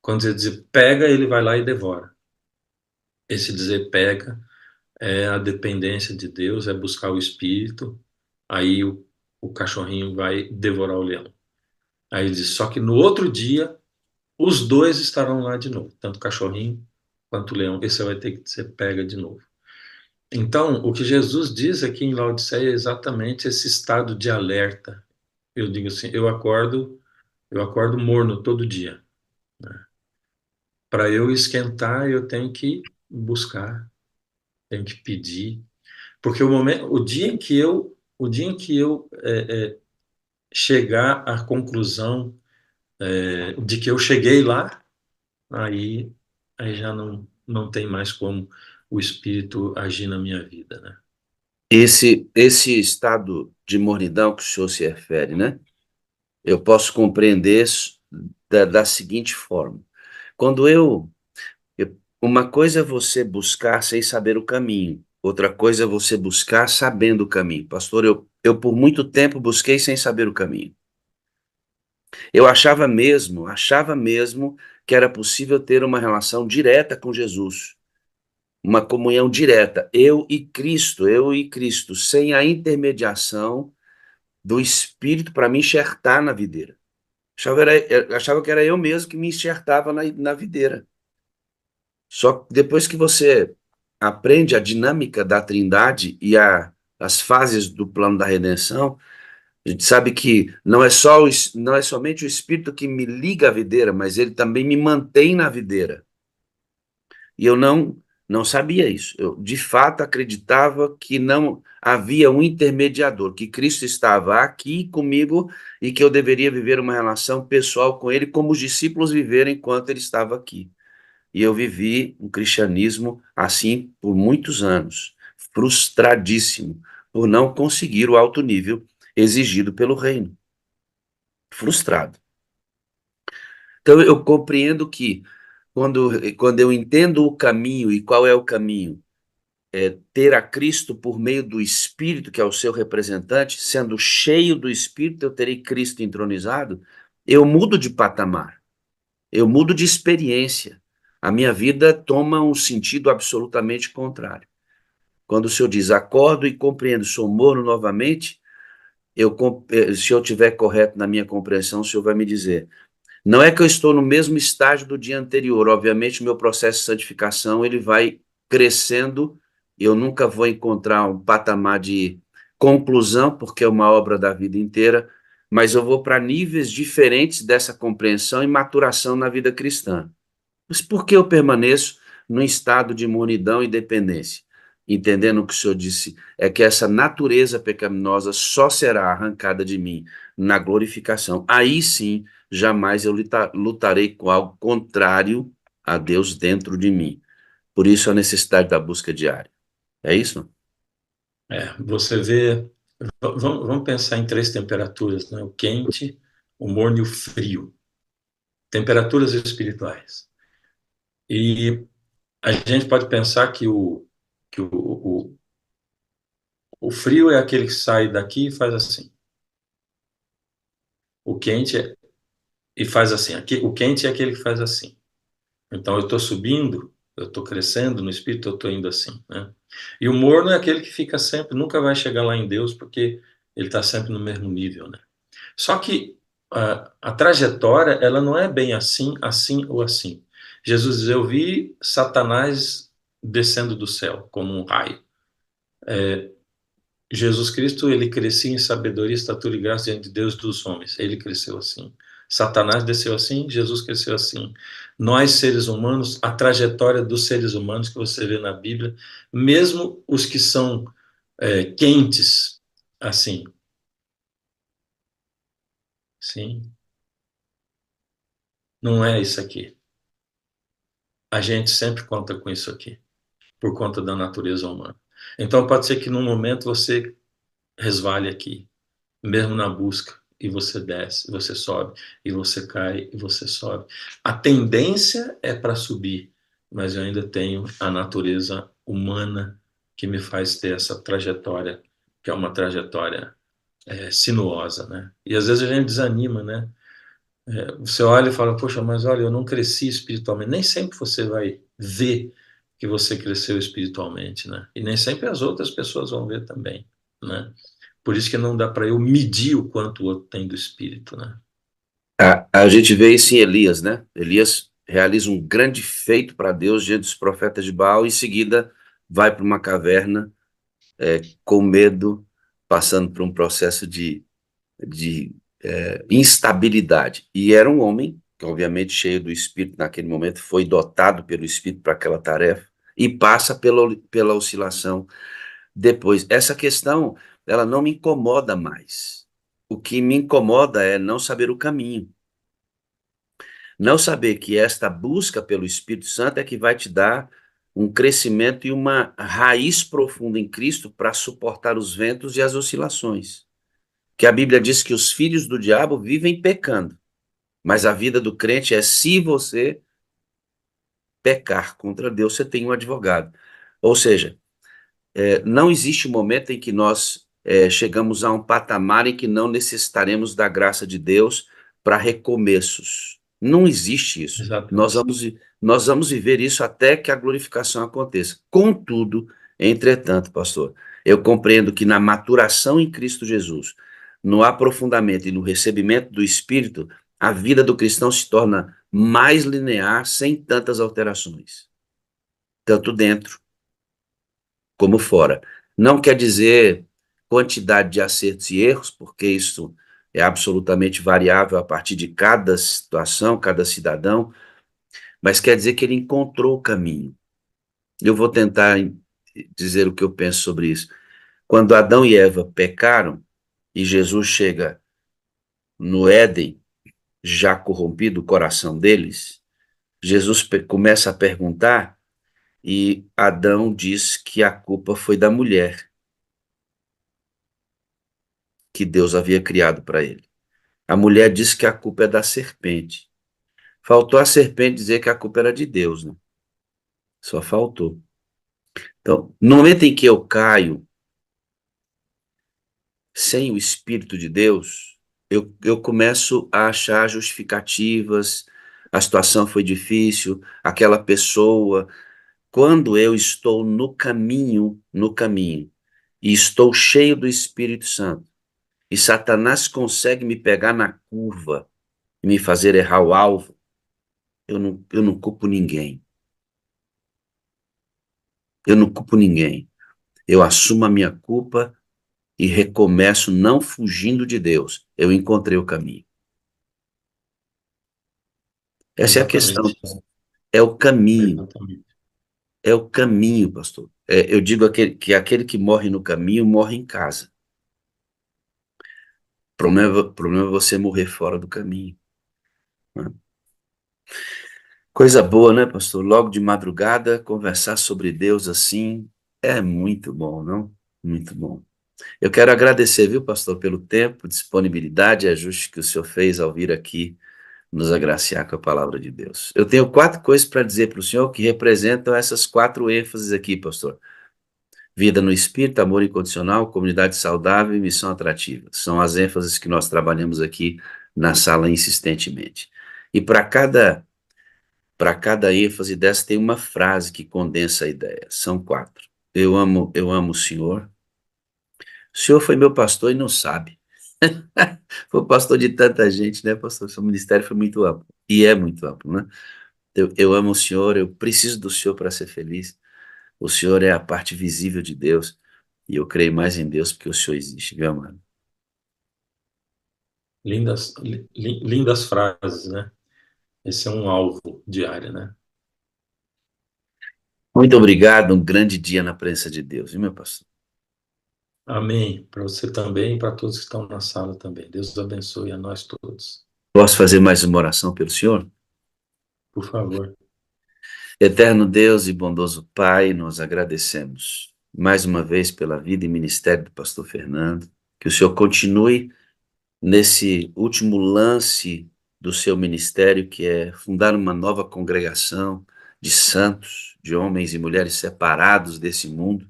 Quando você dizer pega, ele vai lá e devora. Esse dizer pega é a dependência de Deus, é buscar o Espírito, aí o cachorrinho vai devorar o leão. Aí ele diz, só que no outro dia, os dois estarão lá de novo, tanto o cachorrinho quanto o leão, esse vai ter que ser pega de novo. Então, o que Jesus diz aqui em Laodiceia é exatamente esse estado de alerta. Eu digo assim, eu acordo morno todo dia. Para eu esquentar, eu tenho que buscar, tenho que pedir, porque o dia em que eu chegar à conclusão de que eu cheguei lá, aí, aí já não tem mais como o Espírito agir na minha vida, né? Esse estado de mornidão que o senhor se refere, né? Eu posso compreender isso da seguinte forma. Quando uma coisa é você buscar sem saber o caminho, outra coisa é você buscar sabendo o caminho. Pastor, eu por muito tempo busquei sem saber o caminho. Eu achava mesmo que era possível ter uma relação direta com Jesus, uma comunhão direta, eu e Cristo, sem a intermediação do Espírito para me enxertar na videira. Achava que era eu mesmo que me enxertava na videira. Só que depois que você aprende a dinâmica da Trindade e as fases do plano da redenção, a gente sabe que não é somente o Espírito que me liga à videira, mas ele também me mantém na videira. E eu não sabia isso. Eu, de fato, acreditava que não havia um intermediador, que Cristo estava aqui comigo e que eu deveria viver uma relação pessoal com ele, como os discípulos viveram enquanto ele estava aqui. E eu vivi um cristianismo assim por muitos anos, frustradíssimo por não conseguir o alto nível exigido pelo reino. Frustrado. Então eu compreendo que quando eu entendo o caminho e qual é o caminho, ter a Cristo por meio do Espírito, que é o seu representante, sendo cheio do Espírito, eu terei Cristo entronizado, eu mudo de patamar, eu mudo de experiência. A minha vida toma um sentido absolutamente contrário. Quando o Senhor diz, acordo e compreendo, sou morno novamente, se eu estiver correto na minha compreensão, o Senhor vai me dizer, não é que eu estou no mesmo estágio do dia anterior, obviamente o meu processo de santificação ele vai crescendo, eu nunca vou encontrar um patamar de conclusão, porque é uma obra da vida inteira, mas eu vou para níveis diferentes dessa compreensão e maturação na vida cristã. Mas por que eu permaneço num estado de mornidão e dependência? entendendo o que o senhor disse, é que essa natureza pecaminosa só será arrancada de mim na glorificação. Aí sim, jamais eu lutarei com algo contrário a Deus dentro de mim. Por isso a necessidade da busca diária. É isso? Você vê, vamos pensar em três temperaturas, né? O quente, o morno e o frio. Temperaturas espirituais. E a gente pode pensar que o frio é aquele que sai daqui e faz assim. O quente e faz assim. O quente é aquele que faz assim. Então eu estou subindo, eu estou crescendo no espírito, eu estou indo assim, né? E o morno é aquele que fica sempre, nunca vai chegar lá em Deus, porque ele está sempre no mesmo nível, né? Só que a trajetória, ela não é bem assim, assim ou assim. Jesus diz: eu vi Satanás descendo do céu como um raio. Jesus Cristo, ele crescia em sabedoria, estatura e graça diante de Deus e dos homens. Ele cresceu assim. Satanás desceu assim, Jesus cresceu assim. Nós, seres humanos, a trajetória dos seres humanos que você vê na Bíblia, mesmo os que são quentes, assim, sim, não é isso aqui. A gente sempre conta com isso aqui, por conta da natureza humana. Então pode ser que num momento você resvale aqui, mesmo na busca, e você desce, e você sobe, e você cai, e você sobe. A tendência é para subir, mas eu ainda tenho a natureza humana que me faz ter essa trajetória, que é uma trajetória sinuosa, né? E às vezes a gente desanima, né? Você olha e fala, poxa, mas olha, eu não cresci espiritualmente. Nem sempre você vai ver que você cresceu espiritualmente, né? E nem sempre as outras pessoas vão ver também, né? Por isso que não dá para eu medir o quanto o outro tem do espírito, né? A gente vê isso em Elias, né? Elias realiza um grande feito para Deus diante dos profetas de Baal, e em seguida vai para uma caverna com medo, passando por um processo de instabilidade. E era um homem, que obviamente cheio do Espírito naquele momento, foi dotado pelo Espírito para aquela tarefa, e passa pela oscilação depois. Essa questão, ela não me incomoda mais. O que me incomoda é não saber o caminho. Não saber que esta busca pelo Espírito Santo é que vai te dar um crescimento e uma raiz profunda em Cristo para suportar os ventos e as oscilações. Que a Bíblia diz que os filhos do diabo vivem pecando, mas a vida do crente é: se você pecar contra Deus, você tem um advogado. Ou seja, não existe um momento em que nós chegamos a um patamar em que não necessitaremos da graça de Deus para recomeços. Não existe isso. Exatamente. Nós vamos viver isso até que a glorificação aconteça. Contudo, entretanto, pastor, eu compreendo que na maturação em Cristo Jesus, no aprofundamento e no recebimento do Espírito, a vida do cristão se torna mais linear, sem tantas alterações, tanto dentro como fora. Não quer dizer quantidade de acertos e erros, porque isso é absolutamente variável a partir de cada situação, cada cidadão, mas quer dizer que ele encontrou o caminho. Eu vou tentar dizer o que eu penso sobre isso. Quando Adão e Eva pecaram e Jesus chega no Éden, já corrompido o coração deles, Jesus começa a perguntar, e Adão diz que a culpa foi da mulher que Deus havia criado para ele. A mulher disse que a culpa é da serpente. Faltou a serpente dizer que a culpa era de Deus, né? Só faltou. Então, no momento em que eu caio sem o Espírito de Deus, eu começo a achar justificativas, a situação foi difícil, aquela pessoa. Quando eu estou no caminho, e estou cheio do Espírito Santo, e Satanás consegue me pegar na curva e me fazer errar o alvo, eu não culpo ninguém. Eu não culpo ninguém. Eu assumo a minha culpa e recomeço não fugindo de Deus. Eu encontrei o caminho. Essa é a questão. Exatamente. É o caminho. Exatamente. É o caminho, pastor. eu digo que aquele que morre no caminho morre em casa. O problema é você morrer fora do caminho, né? Coisa boa, né, pastor? Logo de madrugada, conversar sobre Deus assim é muito bom, não? Muito bom. Eu quero agradecer, viu, pastor, pelo tempo, disponibilidade e ajuste que o senhor fez ao vir aqui nos agraciar com a palavra de Deus. Eu tenho 4 coisas para dizer para o senhor que representam essas 4 ênfases aqui, pastor. Vida no Espírito, amor incondicional, comunidade saudável e missão atrativa. São as ênfases que nós trabalhamos aqui na sala insistentemente. E para cada ênfase dessa tem uma frase que condensa a ideia. São 4. Eu amo o Senhor. O Senhor foi meu pastor e não sabe. Foi pastor de tanta gente, né, pastor? Seu ministério foi muito amplo. E é muito amplo, né? Eu amo o Senhor, eu preciso do Senhor para ser feliz. O Senhor é a parte visível de Deus. E eu creio mais em Deus porque o Senhor existe, viu, mano? Lindas frases, né? Esse é um alvo diário, né? Muito obrigado, um grande dia na presença de Deus, viu, meu pastor? Amém. Para você também e para todos que estão na sala também. Deus abençoe a nós todos. Posso fazer mais uma oração pelo Senhor? Por favor. Eterno Deus e bondoso Pai, nós agradecemos mais uma vez pela vida e ministério do pastor Fernando, que o Senhor continue nesse último lance do seu ministério, que é fundar uma nova congregação de santos, de homens e mulheres separados desse mundo,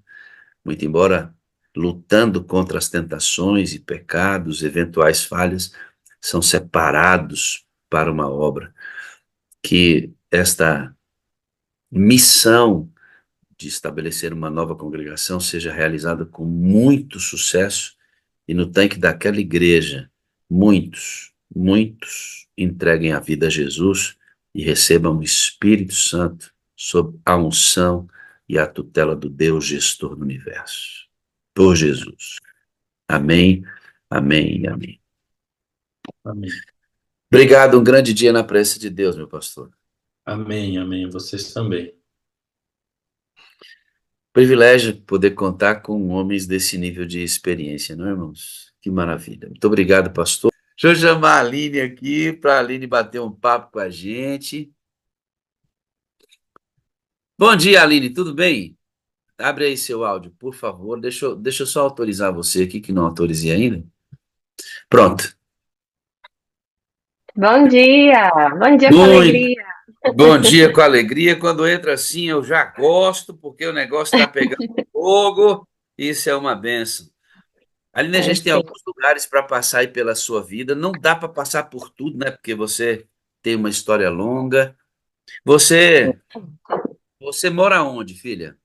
muito embora lutando contra as tentações e pecados, eventuais falhas, são separados para uma obra. Que esta missão de estabelecer uma nova congregação seja realizada com muito sucesso e no tanque daquela igreja, muitos entreguem a vida a Jesus e recebam o Espírito Santo sob a unção e a tutela do Deus gestor do universo. Por Jesus. Amém, amém e amém. Amém. Obrigado, um grande dia na presença de Deus, meu pastor. Amém, amém. Vocês também. Privilégio poder contar com homens desse nível de experiência, não, irmãos? Que maravilha. Muito obrigado, pastor. Deixa eu chamar a Aline aqui, para a Aline bater um papo com a gente. Bom dia, Aline, tudo bem? Abre aí seu áudio, por favor. Deixa eu só autorizar você aqui, que não autorizei ainda. Pronto. Bom dia! Bom dia com Muito alegria! bom dia com alegria. Quando entra assim, eu já gosto, porque o negócio está pegando fogo. Isso é uma benção. Aline, a É, gente tem sim. alguns lugares para passar aí pela sua vida. Não dá para passar por tudo, né? Porque você tem uma história longa. Você mora onde, filha?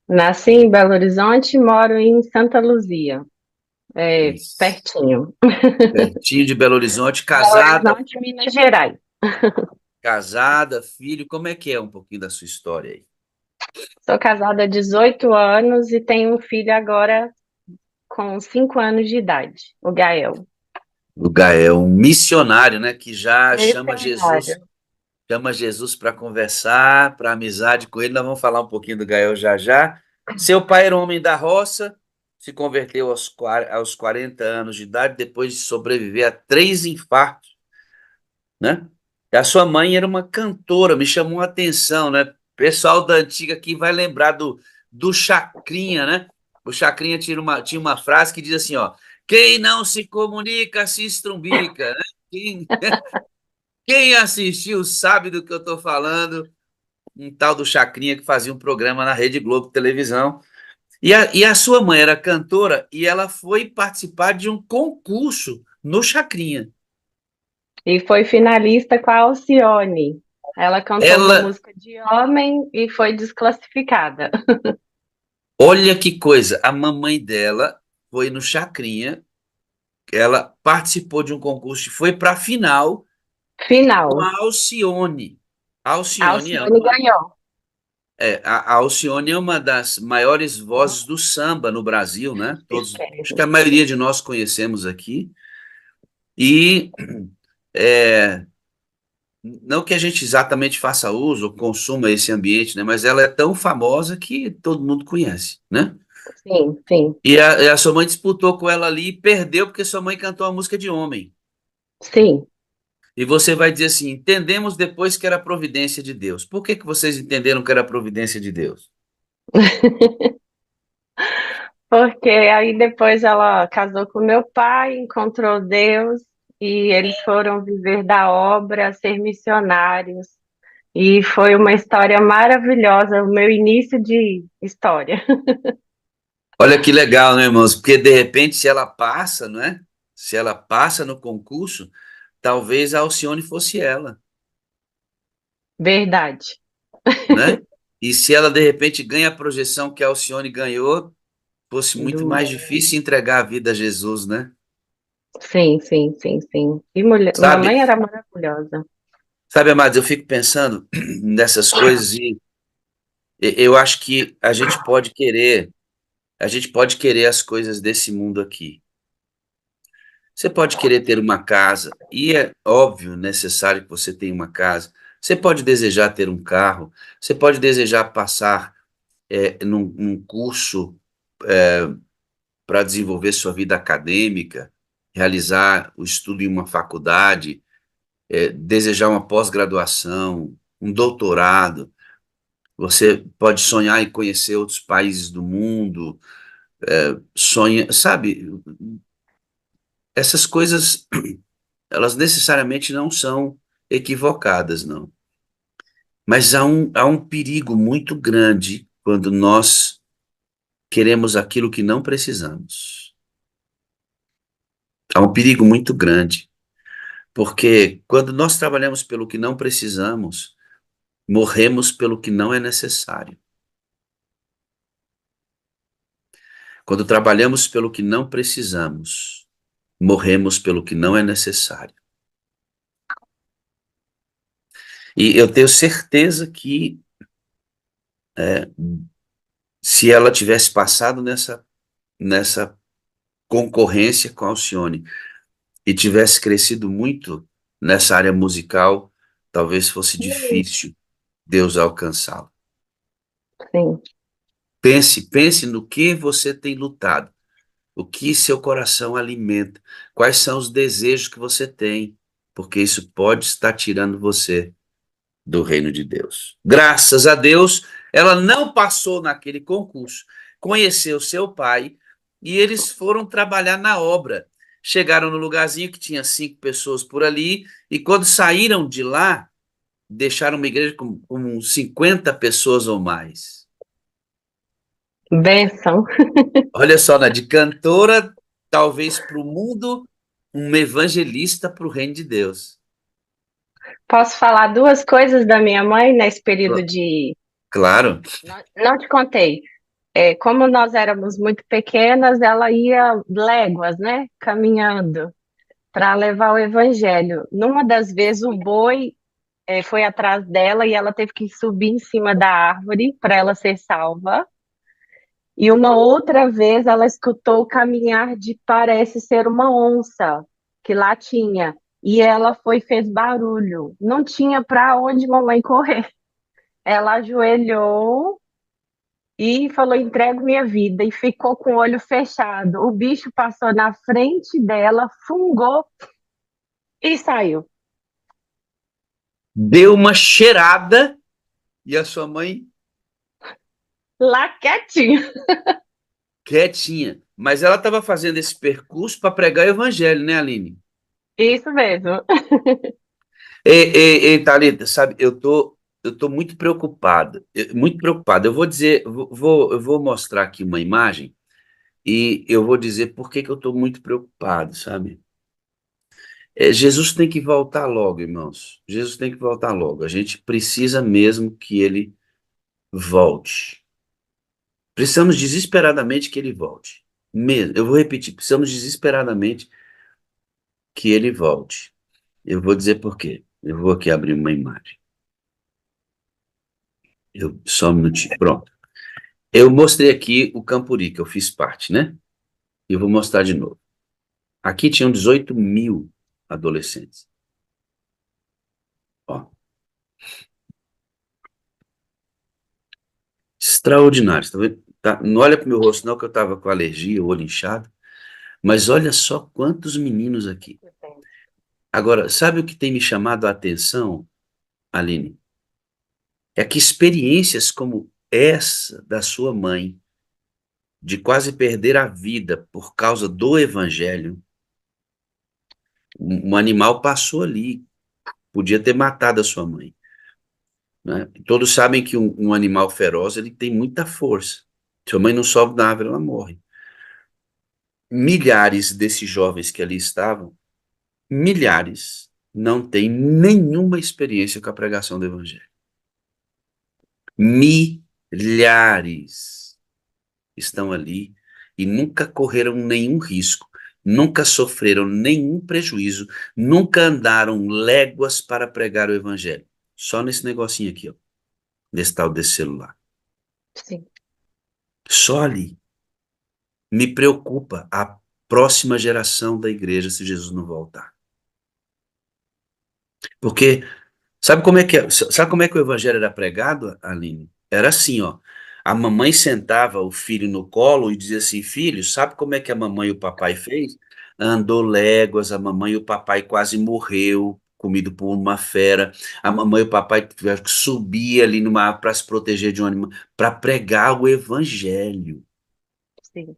Nasci em Belo Horizonte e moro em Santa Luzia, Isso. pertinho. Pertinho de Belo Horizonte, Belo casada, Horizonte, Minas Gerais. filho. Como é que é um pouquinho da sua história aí? Sou casada há 18 anos e tenho um filho agora com 5 anos de idade, o Gael. O Gael, um missionário, né? Que já Missionário. chama Jesus para conversar, para amizade com ele. Nós vamos falar um pouquinho do Gael já já. Seu pai era um homem da roça, se converteu aos 40 anos de idade, depois de sobreviver a 3 infartos, né? E a sua mãe era uma cantora, me chamou a atenção, né? Pessoal da antiga aqui vai lembrar do Chacrinha, né? O Chacrinha tinha uma frase que diz assim, ó: quem não se comunica se estrumbica, né? Quem assistiu sabe do que eu estou falando. Um tal do Chacrinha que fazia um programa na Rede Globo Televisão. E a sua mãe era cantora e ela foi participar de um concurso no Chacrinha. E foi finalista com a Alcione. Ela cantou uma Ela, música de homem e foi desclassificada. olha que coisa, a mamãe dela foi no Chacrinha, ela participou de um concurso e foi para a final com Final. a Alcione. A A Alcione é Alcione uma, ganhou. a Alcione é uma das maiores vozes do samba no Brasil, né? Acho que a maioria de nós conhecemos aqui. E é, não que a gente exatamente faça uso ou consuma esse ambiente, né? Mas ela é tão famosa que todo mundo conhece, né? Sim, sim, E a sua mãe disputou com ela ali e perdeu porque sua mãe cantou uma música de homem. sim. E você vai dizer assim: entendemos depois que era providência de Deus. Por que que vocês entenderam que era providência de Deus? Porque aí depois ela casou com meu pai, encontrou Deus e eles foram viver da obra, ser missionários. E foi uma história maravilhosa, o meu início de história. Olha que legal, né, irmãos? Porque de repente, se ela passa, não é? Se ela passa no concurso, talvez a Alcione fosse ela, Verdade. né? E se ela de repente ganha a projeção que a Alcione ganhou, fosse muito mais Do... difícil entregar a vida a Jesus, né? Sim, sim, sim, sim. E mulher, Sabe, mamãe era maravilhosa. sabe, amados, eu fico pensando nessas coisas e eu acho que a gente pode querer as coisas desse mundo aqui. Você pode querer ter uma casa, e é óbvio, necessário que você tenha uma casa. Você pode desejar ter um carro, você pode desejar passar num curso para desenvolver sua vida acadêmica, realizar o estudo em uma faculdade, desejar uma pós-graduação, um doutorado. Você pode sonhar em conhecer outros países do mundo, sonha, sabe? Essas coisas, elas necessariamente não são equivocadas, não. Mas há um perigo muito grande quando nós queremos aquilo que não precisamos. Há um perigo muito grande, porque quando nós trabalhamos pelo que não precisamos, morremos pelo que não é necessário. Quando trabalhamos pelo que não precisamos, morremos pelo que não é necessário. E eu tenho certeza que se ela tivesse passado nessa concorrência com a Alcione e tivesse crescido muito nessa área musical, talvez fosse difícil Deus alcançá-la. Sim. Pense no que você tem lutado, o que seu coração alimenta, quais são os desejos que você tem, porque isso pode estar tirando você do reino de Deus. Graças a Deus, ela não passou naquele concurso, conheceu seu pai e eles foram trabalhar na obra. Chegaram no lugarzinho que tinha 5 pessoas por ali e quando saíram de lá, deixaram uma igreja com 50 pessoas ou mais. Benção. Olha só, né? De cantora, talvez para o mundo, uma evangelista para o reino de Deus. Posso falar duas coisas da minha mãe nesse período Cl- de. Claro. Não te contei. Como nós éramos muito pequenas, ela ia léguas, né? Caminhando para levar o evangelho. Numa das vezes, o boi foi atrás dela e ela teve que subir em cima da árvore para ela ser salva. E uma outra vez ela escutou o caminhar de parece ser uma onça, que lá tinha. E ela foi e fez barulho. Não tinha para onde mamãe correr. Ela ajoelhou e falou: entrego minha vida. E ficou com o olho fechado. O bicho passou na frente dela, fungou e saiu. Deu uma cheirada e a sua mãe Lá quietinho. quietinha. Mas ela estava fazendo esse percurso para pregar o evangelho, né, Aline? Isso mesmo. Ei, Thalita, sabe, eu tô muito preocupado, muito preocupado. Eu vou dizer, eu vou mostrar aqui uma imagem e eu vou dizer por que que eu estou muito preocupado, sabe? Jesus tem que voltar logo, irmãos. Jesus tem que voltar logo. A gente precisa mesmo que ele volte. Precisamos desesperadamente que ele volte. Mesmo. Eu vou repetir, precisamos desesperadamente que ele volte. Eu vou dizer por quê. Eu vou aqui abrir uma imagem. Só um minutinho. Pronto. Eu mostrei aqui o Campuri, que eu fiz parte, né? E eu vou mostrar de novo. Aqui tinham 18 mil adolescentes. Ó. Extraordinário. Tá vendo? Não olha pro meu rosto, não, que eu tava com alergia, o olho inchado. Mas olha só quantos meninos aqui. Agora, sabe o que tem me chamado a atenção, Aline? É que experiências como essa da sua mãe, de quase perder a vida por causa do evangelho, um animal passou ali, podia ter matado a sua mãe, né? Todos sabem que um animal feroz, ele tem muita força. Sua mãe não sobe na árvore, ela morre. Milhares desses jovens que ali estavam, milhares, não têm nenhuma experiência com a pregação do evangelho. Milhares estão ali e nunca correram nenhum risco, nunca sofreram nenhum prejuízo, nunca andaram léguas para pregar o evangelho. Só nesse negocinho aqui, ó, nesse tal desse celular. Sim. Só ali. Me preocupa a próxima geração da igreja se Jesus não voltar. Porque sabe como é que o evangelho era pregado, Aline? Era assim, ó. A mamãe sentava o filho no colo e dizia assim: filho, sabe como é que a mamãe e o papai fez? Andou léguas, a mamãe e o papai quase morreu, comido por uma fera. A mamãe e o papai tiveram que subir ali numa árvore para se proteger de um animal, para pregar o evangelho. Sim.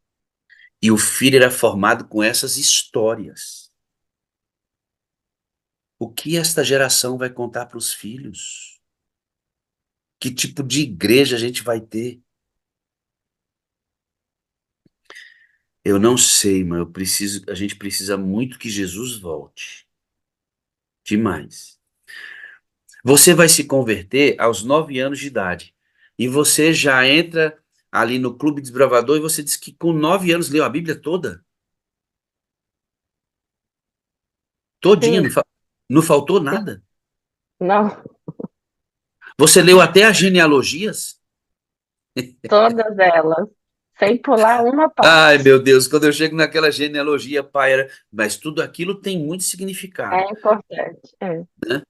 E o filho era formado com essas histórias. O que esta geração vai contar para os filhos? Que tipo de igreja a gente vai ter? Eu não sei, mas a gente precisa muito que Jesus volte. Demais. Você vai se converter aos 9 anos de idade. E você já entra ali no Clube Desbravador e você diz que com 9 anos leu a Bíblia toda. Todinha, Sim, não faltou nada. não, Você leu até as genealogias? todas elas, sem pular uma Ai, parte. meu Deus, quando eu chego naquela genealogia, pai, mas tudo aquilo tem muito É significado, importante. É. né?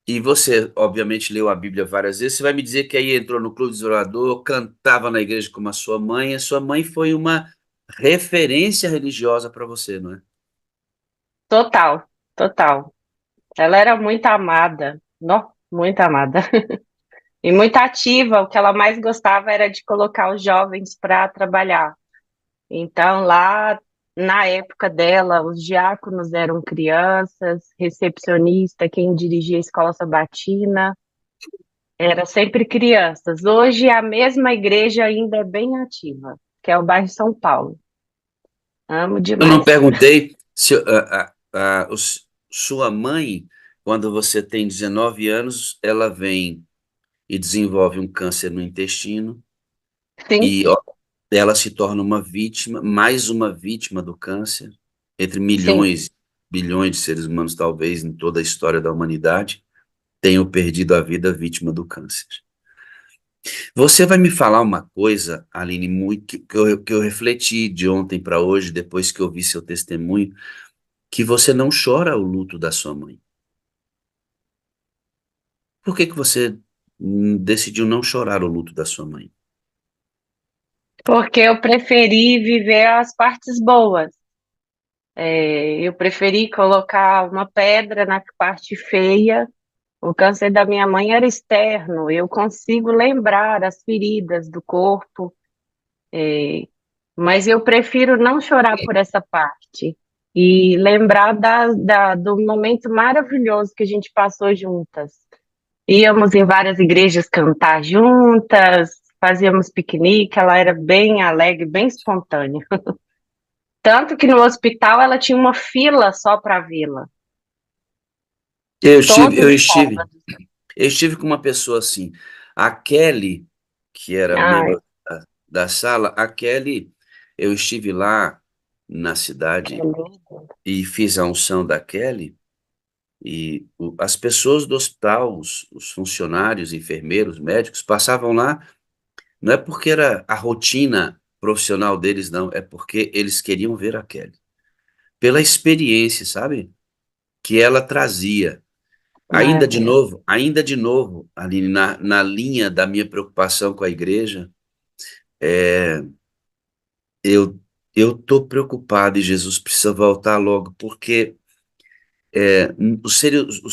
E você, obviamente, leu a Bíblia várias vezes. Você vai me dizer que aí entrou no Clube do Orador, cantava na igreja como a sua mãe. A sua mãe foi uma referência religiosa para você, não é? Total, total. Ela era muito amada, muito amada. E muito ativa. O que ela mais gostava era de colocar os jovens para trabalhar. Então, lá na época dela, os diáconos eram crianças, recepcionista, quem dirigia a escola sabatina, era sempre crianças. Hoje, a mesma igreja ainda é bem ativa, que é o bairro São Paulo. Amo Eu não demais. perguntei se sua mãe, quando você tem 19 anos, ela vem e desenvolve um câncer no intestino Sim, e ó, ela se torna uma vítima, mais uma vítima do câncer, entre sim. milhões, bilhões de seres humanos, talvez, em toda a história da humanidade, tenham perdido a vida vítima do câncer. Você vai me falar uma coisa, Aline, muito, que eu refleti de ontem para hoje, depois que eu vi seu testemunho, que você não chora o luto da sua mãe. Por que que você decidiu não chorar o luto da sua mãe? Porque eu preferi viver as partes boas. Eu preferi colocar uma pedra na parte feia. O câncer da minha mãe era externo, eu consigo lembrar as feridas do corpo, mas eu prefiro não chorar por essa parte e lembrar do momento maravilhoso que a gente passou juntas. Íamos em várias igrejas cantar juntas, fazíamos piquenique, ela era bem alegre, bem espontânea. Tanto que no hospital ela tinha uma fila só para vê-la, Eu estive, todos eu os estive, sábados. eu estive com uma pessoa assim, a Kelly, que era Ai, membro da sala, a Kelly, eu estive lá na é cidade lindo. e fiz a unção da Kelly. E as pessoas do hospital, os funcionários, enfermeiros, médicos, passavam lá, não é porque era a rotina profissional deles, não, é porque eles queriam ver a Kelly. Pela experiência, sabe? Que ela trazia. É, Ainda de novo, ali na linha da minha preocupação com a igreja, é, eu eu estou preocupado e Jesus precisa voltar logo, porque os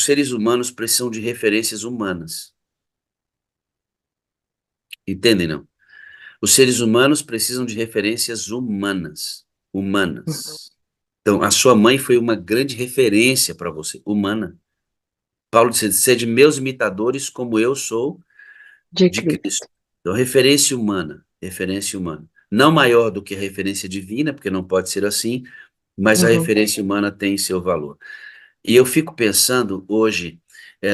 seres humanos precisam de referências humanas, entendem, não? Os seres humanos precisam de referências humanas, humanas. Então, a sua mãe foi uma grande referência para você, humana. Paulo disse, sede meus imitadores como eu sou de de Cristo. Cristo. Então, referência humana, referência humana. Não maior do que a referência divina, porque não pode ser assim, mas a Uhum, referência humana tem seu valor. E eu fico pensando hoje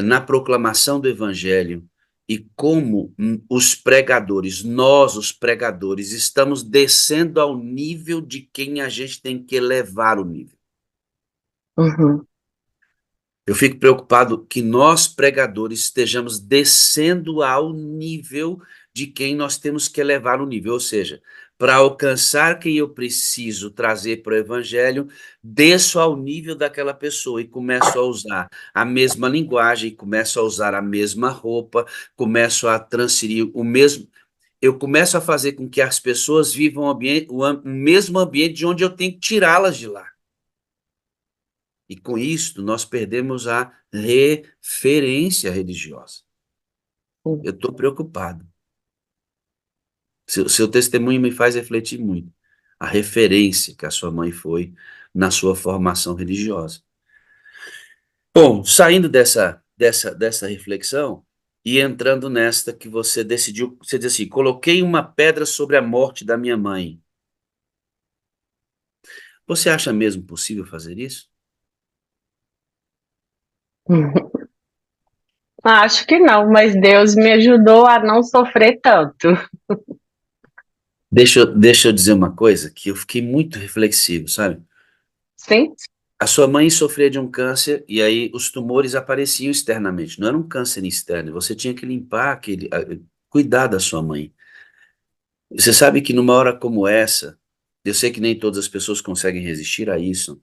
na proclamação do evangelho e como os pregadores, nós, os pregadores, estamos descendo ao nível de quem a gente tem que elevar o nível. uhum, Eu fico preocupado que nós, pregadores, estejamos descendo ao nível de quem nós temos que elevar o nível. Ou seja, para alcançar quem eu preciso trazer para o evangelho, desço ao nível daquela pessoa e começo a usar a mesma linguagem, começo a usar a mesma roupa, começo a transferir o mesmo. Eu começo a fazer com que as pessoas vivam o mesmo ambiente de onde eu tenho que tirá-las de lá. E com isto, nós perdemos a referência religiosa. sim. Eu estou preocupado. Seu testemunho me faz refletir muito. A referência que a sua mãe foi na sua formação religiosa. Bom, saindo dessa reflexão e entrando nesta que você decidiu, você diz assim, coloquei uma pedra sobre a morte da minha mãe. Você acha mesmo possível fazer isso? Uhum. Acho que não, mas Deus me ajudou a não sofrer tanto. Deixa eu dizer uma coisa que eu fiquei muito reflexivo, sabe? Sim? A sua mãe sofria de um câncer e aí os tumores apareciam externamente. Não era um câncer externo. Você tinha que limpar cuidar da sua mãe. Você sabe que numa hora como essa, eu sei que nem todas as pessoas conseguem resistir a isso,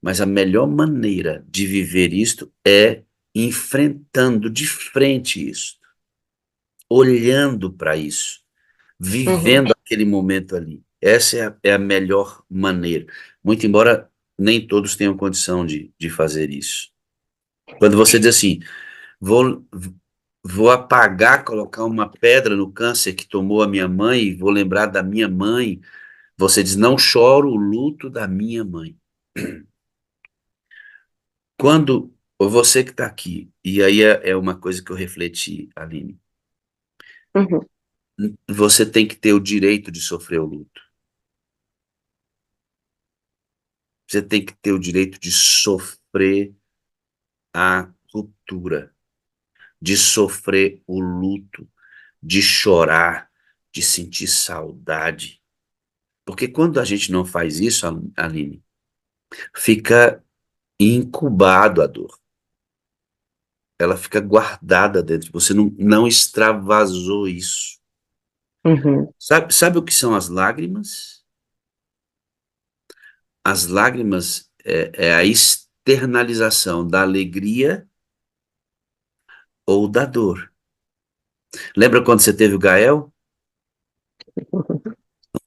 mas a melhor maneira de viver isto é enfrentando de frente isso, olhando para isso, Uhum, vivendo aquele momento ali. Essa é a melhor maneira. Muito embora nem todos tenham condição de fazer isso. Quando você diz assim, vou, vou apagar, colocar uma pedra no câncer que tomou a minha mãe, vou lembrar da minha mãe, você diz, não choro o luto da minha mãe. Quando você que está aqui, e aí é uma coisa que eu refleti, Aline, uhum, você tem que ter o direito de sofrer o luto. Você tem que ter o direito de sofrer a ruptura, de sofrer o luto, de chorar, de sentir saudade. Porque quando a gente não faz isso, Aline, fica incubado a dor. Ela fica guardada dentro. Você não extravasou isso. uhum, Sabe o que são as lágrimas? As lágrimas é a externalização da alegria ou da dor. Lembra quando você teve o Gael?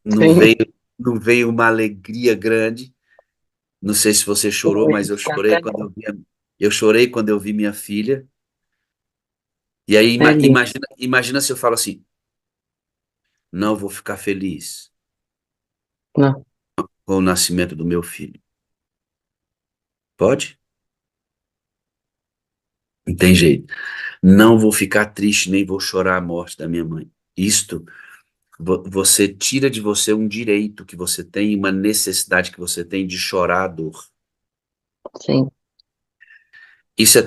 Não sim. veio, não veio uma alegria grande. Não sei se você chorou, Foi, mas exatamente. eu chorei quando eu vi minha filha. E aí É lindo. imagina se eu falo assim, não vou ficar feliz Não, com o nascimento do meu filho. Pode? Não tem jeito. Não vou ficar triste, nem vou chorar a morte da minha mãe. Isto, você tira de você um direito que você tem, uma necessidade que você tem de chorar a dor. sim. Isso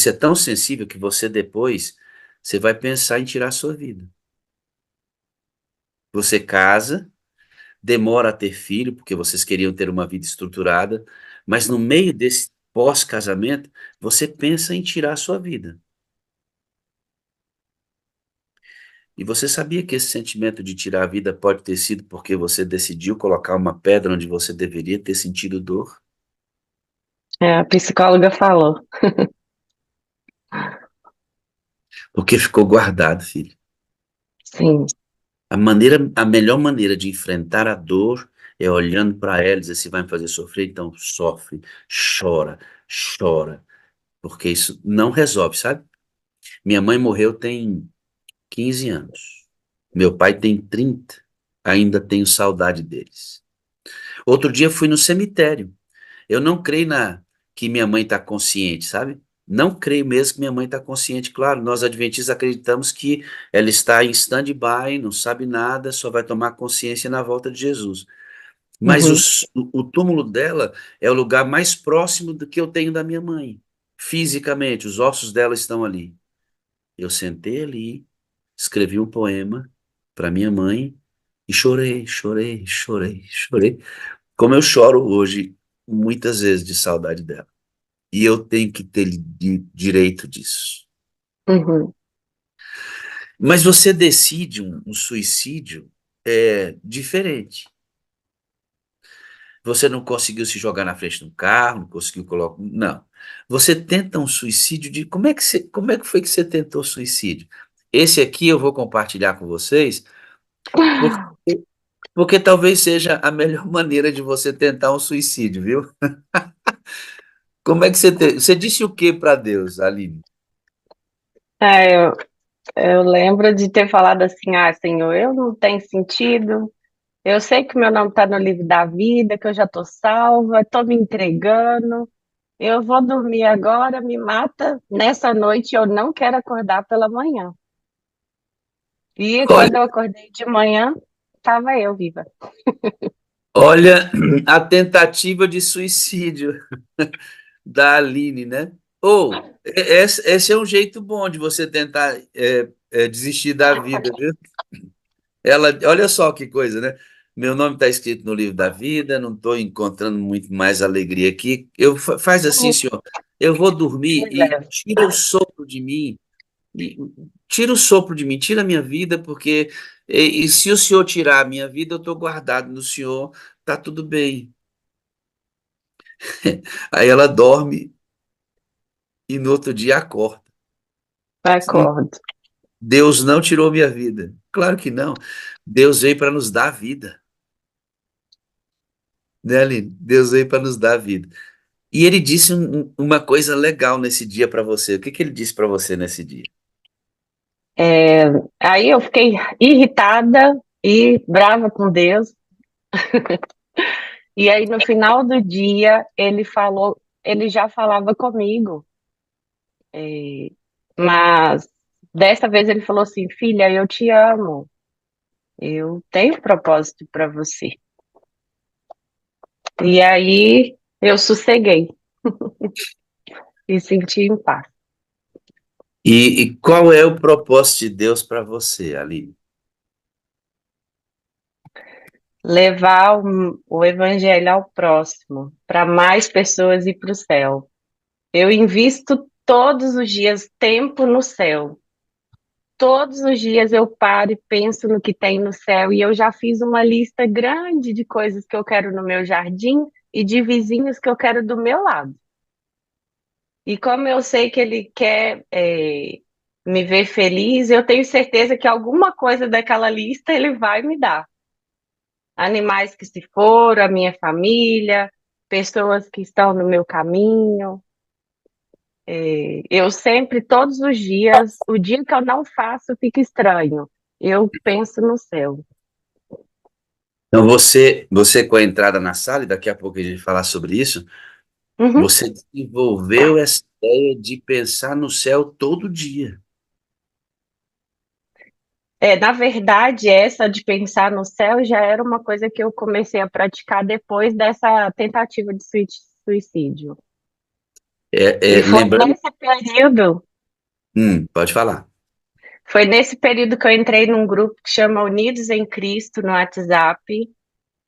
é tão sensível que você depois, você vai pensar em tirar a sua vida. Você casa, demora a ter filho, porque vocês queriam ter uma vida estruturada, mas no meio desse pós-casamento, você pensa em tirar a sua vida. E você sabia que esse sentimento de tirar a vida pode ter sido porque você decidiu colocar uma pedra onde você deveria ter sentido dor? É, a psicóloga falou. Porque ficou guardado, filho. Sim. A melhor maneira de enfrentar a dor é olhando para ela e dizer, se vai me fazer sofrer, então sofre, chora, chora, porque isso não resolve, sabe? Minha mãe morreu tem 15 anos. Meu pai tem 30. Ainda tenho saudade deles. Outro dia fui no cemitério. Eu não creio que minha mãe está consciente, sabe? Não creio mesmo que minha mãe está consciente. Claro, nós adventistas acreditamos que ela está em stand-by, não sabe nada, só vai tomar consciência na volta de Jesus. Mas Uhum. o túmulo dela é o lugar mais próximo do que eu tenho da minha mãe. Fisicamente, os ossos dela estão ali. Eu sentei ali, escrevi um poema para minha mãe e chorei, chorei, chorei, chorei. Como eu choro hoje, muitas vezes, de saudade dela. E eu tenho que ter direito disso. Uhum. Mas você decide um suicídio diferente. Você não conseguiu se jogar na frente de um carro, não conseguiu colocar. Não. Você tenta um suicídio de. Como é que foi que você tentou suicídio? Esse aqui eu vou compartilhar com vocês, porque, porque talvez seja a melhor maneira de você tentar um suicídio, viu? Como é que você disse o que para Deus, Aline? É, eu lembro de ter falado assim, ah, Senhor, eu não tenho sentido, eu sei que meu nome está no livro da vida, que eu já estou salva, estou me entregando, eu vou dormir agora, me mata nessa noite, eu não quero acordar pela manhã. E Olha, quando eu acordei de manhã, estava eu viva. olha a tentativa de suicídio da Aline, né? Esse é um jeito bom de você tentar desistir da vida, viu? Ela, olha só que coisa, né? Meu nome está escrito no livro da vida, não estou encontrando muito mais alegria aqui. Faz assim, senhor. Eu vou dormir Me e leva. tira o sopro de mim. E tira o sopro de mim, tira a minha vida, porque e se o senhor tirar a minha vida, eu estou guardado no senhor, tá tudo bem. Aí ela dorme e no outro dia acorda. Acordo. Deus não tirou minha vida. Claro que não. Deus veio para nos dar vida, né, Aline? Deus veio para nos dar vida. E ele disse uma coisa legal nesse dia para você. O que que ele disse para você nesse dia? É, aí eu fiquei irritada e brava com Deus. E aí no final do dia ele falou, ele já falava comigo, é, mas dessa vez ele falou assim, filha, eu te amo, eu tenho propósito para você. E aí eu sosseguei e senti em paz. E qual é o propósito de Deus para você, Aline? Levar o evangelho ao próximo, para mais pessoas ir para o céu. Eu invisto todos os dias tempo no céu. Todos os dias eu paro e penso no que tem no céu, e eu já fiz uma lista grande de coisas que eu quero no meu jardim e de vizinhos que eu quero do meu lado. E como eu sei que ele quer, me ver feliz, eu tenho certeza que alguma coisa daquela lista ele vai me dar. Animais que se foram, a minha família, pessoas que estão no meu caminho. Eu sempre, todos os dias, o dia que eu não faço fica estranho. Eu penso no céu. Então você com a entrada na sala, e daqui a pouco a gente vai falar sobre isso, Uhum. você desenvolveu essa ideia de pensar no céu todo dia. Na verdade, essa de pensar no céu já era uma coisa que eu comecei a praticar depois dessa tentativa de suicídio. E foi Lembrando, nesse período, pode falar. foi nesse período que eu entrei num grupo que chama Unidos em Cristo no WhatsApp.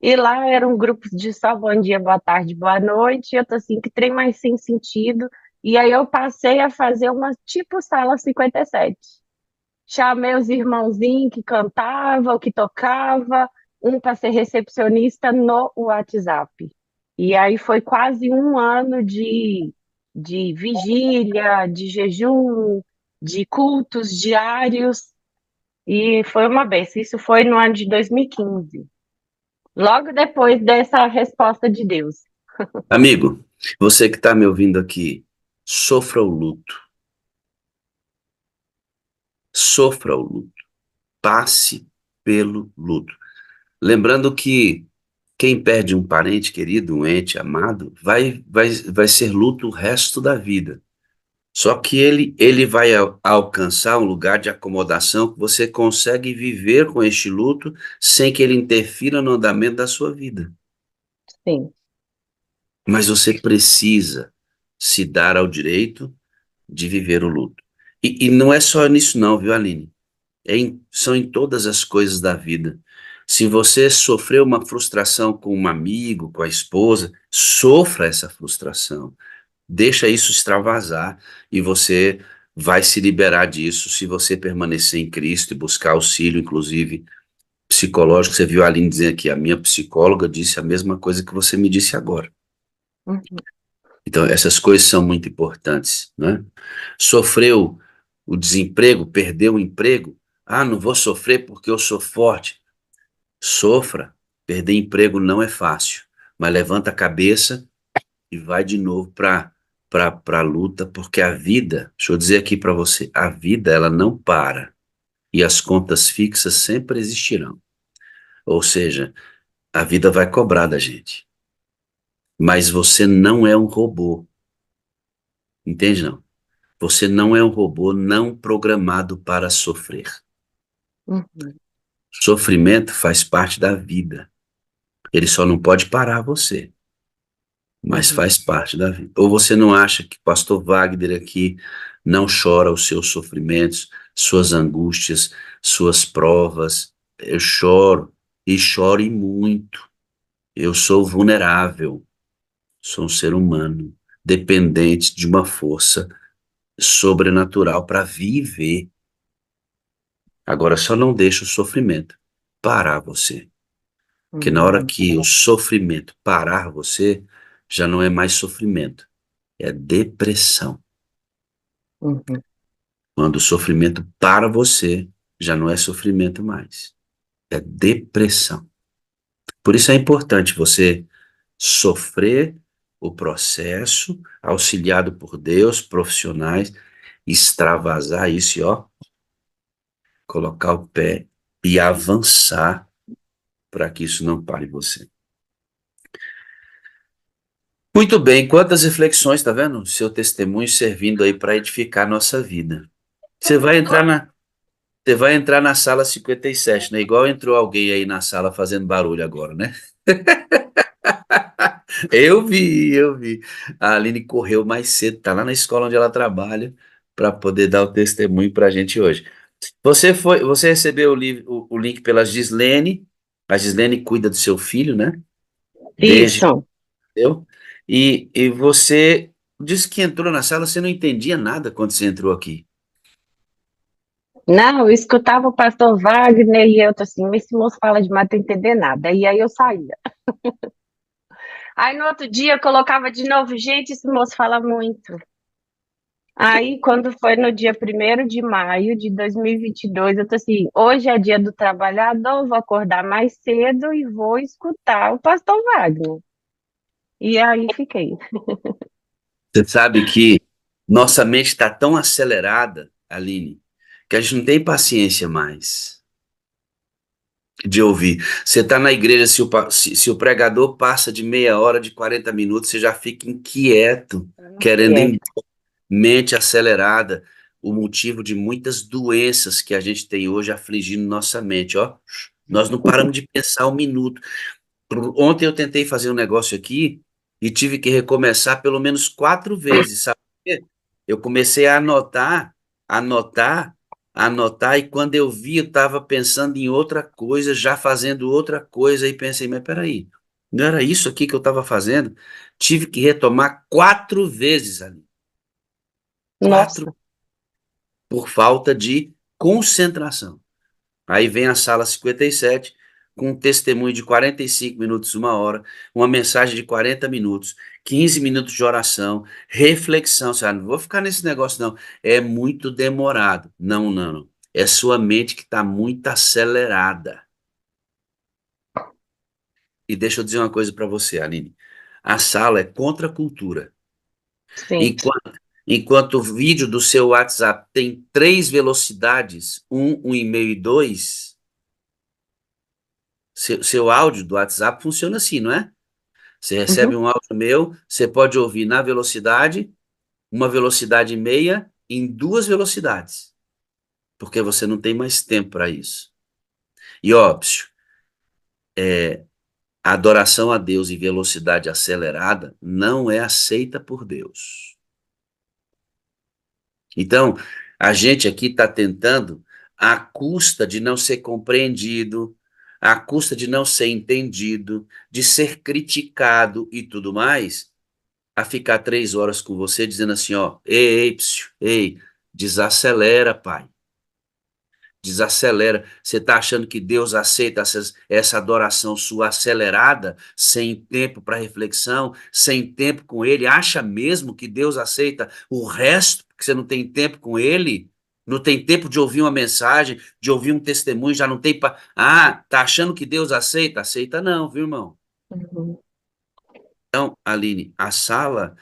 E lá eram grupos de só bom dia, boa tarde, boa noite. E eu tô assim, que trem mais sem sentido. E aí eu passei a fazer uma tipo sala 57. Chamei os irmãozinhos que cantavam, que tocava, um para ser recepcionista no WhatsApp. E aí foi quase um ano de vigília, de jejum, de cultos diários, e foi uma bênção. Isso foi no ano de 2015, logo depois dessa resposta de Deus. Amigo, você que está me ouvindo aqui, sofra o luto. Sofra o luto. Passe pelo luto. Lembrando que quem perde um parente querido, um ente amado, vai ser luto o resto da vida. Só que ele vai alcançar um lugar de acomodação que você consegue viver com este luto sem que ele interfira no andamento da sua vida. Sim. Mas você precisa se dar ao direito de viver o luto. E não é só nisso não, viu, Aline? São em todas as coisas da vida. Se você sofreu uma frustração com um amigo, com a esposa, sofra essa frustração. Deixa isso extravasar e você vai se liberar disso se você permanecer em Cristo e buscar auxílio, inclusive psicológico. Você viu a Aline dizer aqui, a minha psicóloga disse a mesma coisa que você me disse agora. Uhum. Então, essas coisas são muito importantes, né? Sofreu o desemprego, perdeu o emprego. Ah, não vou sofrer porque eu sou forte. Sofra. Perder emprego não é fácil, mas levanta a cabeça e vai de novo para a luta, porque a vida, deixa eu dizer aqui para você, a vida ela não para e as contas fixas sempre existirão. Ou seja, a vida vai cobrar da gente. Mas você não é um robô. Entende, não? Você não é um robô não programado para sofrer. Uhum. Sofrimento faz parte da vida. Ele só não pode parar você, mas Uhum. faz parte da vida. Ou você não acha que pastor Wagner aqui não chora os seus sofrimentos, suas angústias, suas provas? Eu choro, e choro e muito. Eu sou vulnerável, sou um ser humano, dependente de uma força sobrenatural para viver. Agora, só não deixa o sofrimento parar você. Porque na hora que o sofrimento parar você, já não é mais sofrimento, é depressão. Uhum. Quando o sofrimento para você, já não é sofrimento mais, é depressão. Por isso é importante você sofrer o processo, auxiliado por Deus, profissionais, extravasar isso e ó, colocar o pé e avançar para que isso não pare você. Muito bem, quantas reflexões, tá vendo? Seu testemunho servindo aí para edificar a nossa vida. Você vai entrar na sala 57, né? Igual entrou alguém aí na sala fazendo barulho agora, né? Eu vi. A Aline correu mais cedo, tá lá na escola onde ela trabalha, para poder dar o testemunho para a gente hoje. Você recebeu o link pela Gislene. A Gislene cuida do seu filho, né? Desde Isso. eu. E você disse que entrou na sala, você não entendia nada quando você entrou aqui. Não, eu escutava o pastor Wagner e eu tô assim, esse moço fala demais, não tô entendendo nada. E aí eu saía. Aí no outro dia eu colocava de novo, gente, esse moço fala muito. Aí quando foi no dia 1º de maio de 2022, eu tô assim, hoje é dia do trabalhador, vou acordar mais cedo e vou escutar o pastor Wagner. E aí fiquei. Você sabe que nossa mente está tão acelerada, Aline, que a gente não tem paciência mais de ouvir. Você está na igreja, se o pregador passa de meia hora, de 40 minutos, você já fica inquieto, querendo É. mente acelerada, o motivo de muitas doenças que a gente tem hoje afligindo nossa mente, ó. Nós não paramos de pensar um minuto. Ontem eu tentei fazer um negócio aqui e tive que recomeçar pelo menos 4 vezes, sabe por quê? Eu comecei a anotar, anotar, e quando eu vi, eu estava pensando em outra coisa, já fazendo outra coisa, e pensei, mas peraí, não era isso aqui que eu estava fazendo? Tive que retomar 4 vezes ali. Quatro, Nossa. por falta de concentração. Aí vem a sala 57, com um testemunho de 45 minutos, 1 hora, uma mensagem de 40 minutos, 15 minutos de oração, reflexão. Você, não vou ficar nesse negócio, não. É muito demorado. Não, não, não. É sua mente que está muito acelerada. E deixa eu dizer uma coisa para você, Aline. A sala é contra a cultura. Sim. Enquanto o vídeo do seu WhatsApp tem 3 velocidades, 1,5 e 2, seu áudio do WhatsApp funciona assim, não é? Você recebe Uhum. um áudio meu, você pode ouvir na velocidade, uma velocidade e meia, em 2 velocidades, porque você não tem mais tempo para isso. E óbvio, a adoração a Deus em velocidade acelerada não é aceita por Deus. Então, a gente aqui está tentando, à custa de não ser compreendido, à custa de não ser entendido, de ser criticado e tudo mais, a ficar 3 horas com você dizendo assim, ó, ei, psiu, ei, desacelera, pai. Desacelera. Você está achando que Deus aceita essa adoração sua acelerada, sem tempo para reflexão, sem tempo com Ele? Acha mesmo que Deus aceita o resto, porque você não tem tempo com Ele? Não tem tempo de ouvir uma mensagem, de ouvir um testemunho, já não tem para. Ah, tá achando que Deus aceita? Aceita não, viu, irmão? Uhum. Então, Aline, a sala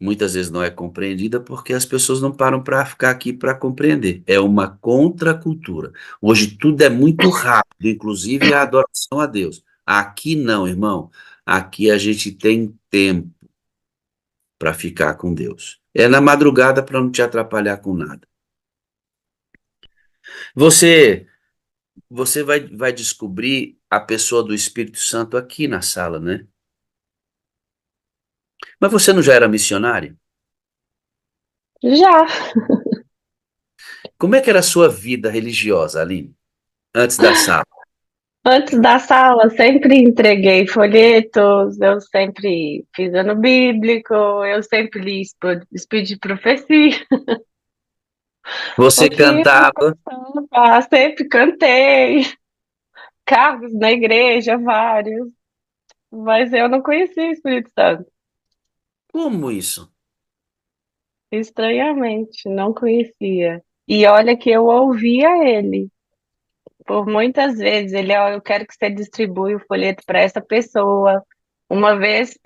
muitas vezes não é compreendida porque as pessoas não param para ficar aqui para compreender. É uma contracultura. Hoje tudo é muito rápido, inclusive a adoração a Deus. Aqui não, irmão. Aqui a gente tem tempo para ficar com Deus. É na madrugada para não te atrapalhar com nada. Você você vai descobrir a pessoa do Espírito Santo aqui na sala, né? Mas você não já era missionário? Já. Como é que era a sua vida religiosa, Aline, antes da sala? Antes da sala, sempre entreguei folhetos, eu sempre fiz ano bíblico, eu sempre li Espírito de Profecia, Você o que eu cantava. pensava, sempre cantei, cargos na igreja, vários, mas eu não conhecia o Espírito Santo, Como isso? estranhamente, não conhecia. E olha que eu ouvia ele. Por muitas vezes, ele, ó, eu quero que você distribua o folheto para essa pessoa. Uma vez,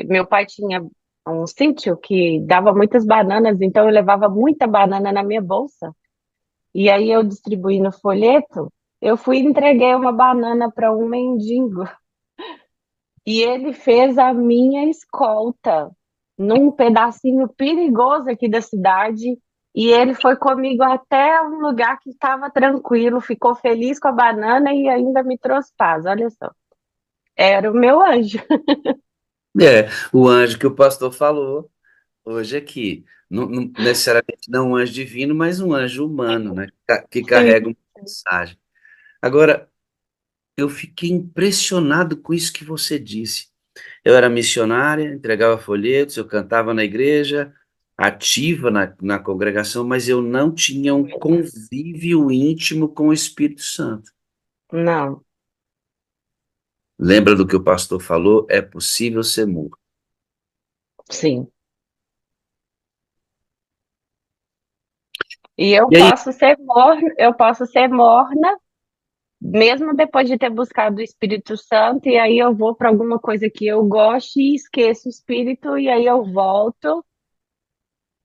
meu pai tinha um sítio que dava muitas bananas, então eu levava muita banana na minha bolsa. E aí eu distribuí no folheto, eu fui e entreguei uma banana para um mendigo. E ele fez a minha escolta num pedacinho perigoso aqui da cidade. E ele foi comigo até um lugar que estava tranquilo, ficou feliz com a banana e ainda me trouxe paz. Olha só, era o meu anjo. É, o anjo que o pastor falou hoje aqui. Não necessariamente não um anjo divino, mas um anjo humano, né? Que Sim. carrega uma mensagem. Agora, eu fiquei impressionado com isso que você disse. Eu era missionária, entregava folhetos, eu cantava na igreja, ativa na congregação, mas eu não tinha um convívio íntimo com o Espírito Santo. Não, Lembra do que o pastor falou? É possível ser morto. sim. E E aí, eu posso ser morna, mesmo depois de ter buscado o Espírito Santo, e aí eu vou para alguma coisa que eu goste e esqueço o Espírito, e aí eu volto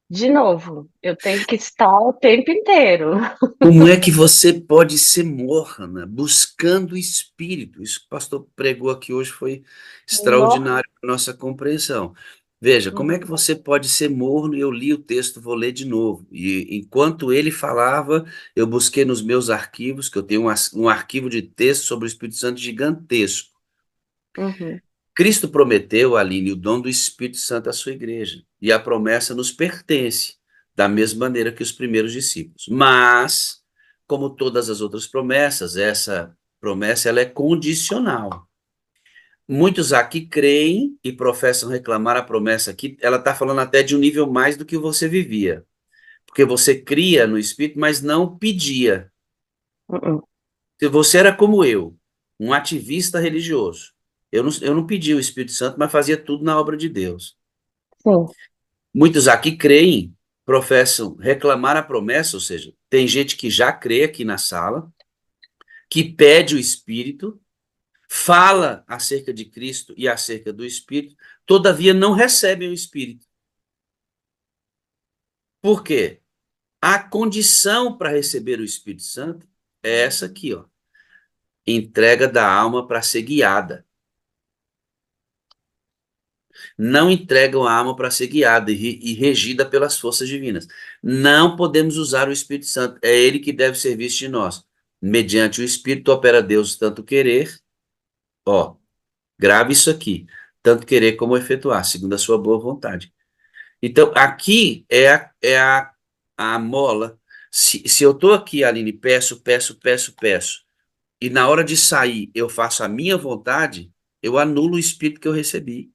de novo. Eu tenho que estar o tempo inteiro. como é que você pode ser morna, buscando o Espírito? Isso que o pastor pregou aqui hoje foi Morna. extraordinário para nossa compreensão. Veja, como é que você pode ser morno? Eu li o texto, vou ler de novo. E enquanto ele falava, eu busquei nos meus arquivos, que eu tenho um arquivo de texto sobre o Espírito Santo gigantesco. Uhum. Cristo prometeu, Aline, o dom do Espírito Santo à sua igreja, e a promessa nos pertence, da mesma maneira que os primeiros discípulos. Mas, como todas as outras promessas, essa promessa ela é condicional. Muitos aqui creem e professam reclamar a promessa aqui, ela está falando até de um nível mais do que você vivia, porque você cria no Espírito, mas não pedia. Uhum. Se você era como eu, um ativista religioso, eu não pedi o Espírito Santo, mas fazia tudo na obra de Deus. Sim. Muitos aqui creem, professam reclamar a promessa, ou seja, tem gente que já crê aqui na sala, que pede o Espírito, fala acerca de Cristo e acerca do Espírito, todavia não recebem o Espírito. Por quê? A condição para receber o Espírito Santo é essa aqui, ó. Entrega da alma para ser guiada. Não entregam a alma para ser guiada e regida pelas forças divinas. Não podemos usar o Espírito Santo. É ele que deve ser visto de nós. Mediante o Espírito opera Deus tanto querer, ó, grave isso aqui, tanto querer como efetuar, segundo a sua boa vontade. Então, aqui a mola. Se eu estou aqui, Aline, peço, e na hora de sair eu faço a minha vontade, eu anulo o Espírito que eu recebi.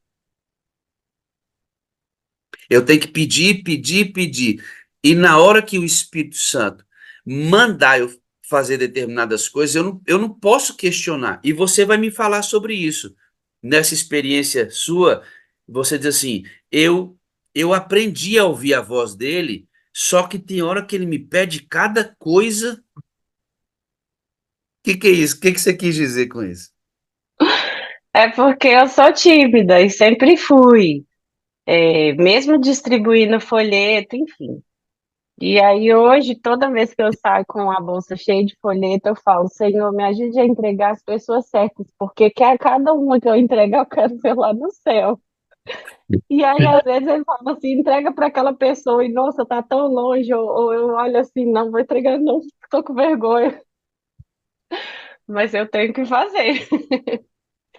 Eu tenho que pedir. E na hora que o Espírito Santo mandar eu fazer determinadas coisas, eu não posso questionar. E você vai me falar sobre isso. Nessa experiência sua, você diz assim: eu aprendi a ouvir a voz dele, só que tem hora que ele me pede cada coisa. O que é isso? O que você quis dizer com isso? É porque eu sou tímida e sempre fui, mesmo distribuindo folheto, enfim. E aí hoje, toda vez que eu saio com a bolsa cheia de folheto, eu falo, Senhor, me ajude a entregar as pessoas certas, porque cada uma que eu entregar, eu quero ver lá no céu. E aí, às vezes, ele fala assim, entrega para aquela pessoa, e nossa, tá tão longe, ou eu olho assim, não, vou entregar, não, tô com vergonha, mas eu tenho que fazer.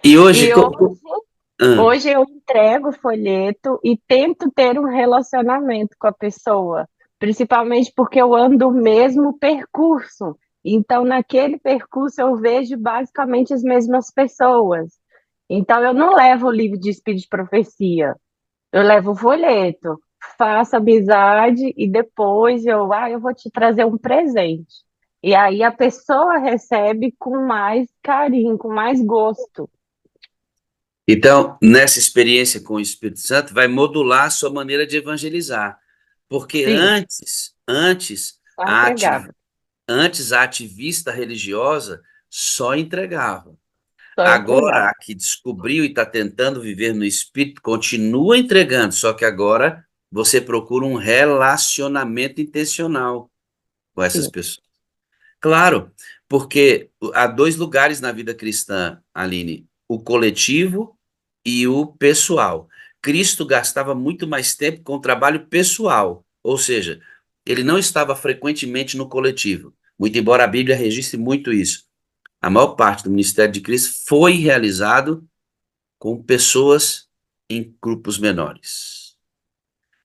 E hoje, E ah, hoje eu entrego o folheto e tento ter um relacionamento com a pessoa, principalmente porque eu ando o mesmo percurso. Então, naquele percurso, eu vejo basicamente as mesmas pessoas. Então, eu não levo o livro de Espírito de Profecia, eu levo o folheto, faço amizade e depois eu vou te trazer um presente. E aí a pessoa recebe com mais carinho, com mais gosto. então, nessa experiência com o Espírito Santo, vai modular a sua maneira de evangelizar. Porque Sim, só a, entregava, ati- antes a ativista religiosa só entregava. só Agora, entregava. a que descobriu e está tentando viver no Espírito, continua entregando, só que agora você procura um relacionamento intencional com essas Sim, pessoas. Claro, porque há dois lugares na vida cristã, Aline, o coletivo e o pessoal. Cristo gastava muito mais tempo com o trabalho pessoal, ou seja, ele não estava frequentemente no coletivo, muito embora a Bíblia registre muito isso. A maior parte do ministério de Cristo foi realizado com pessoas em grupos menores.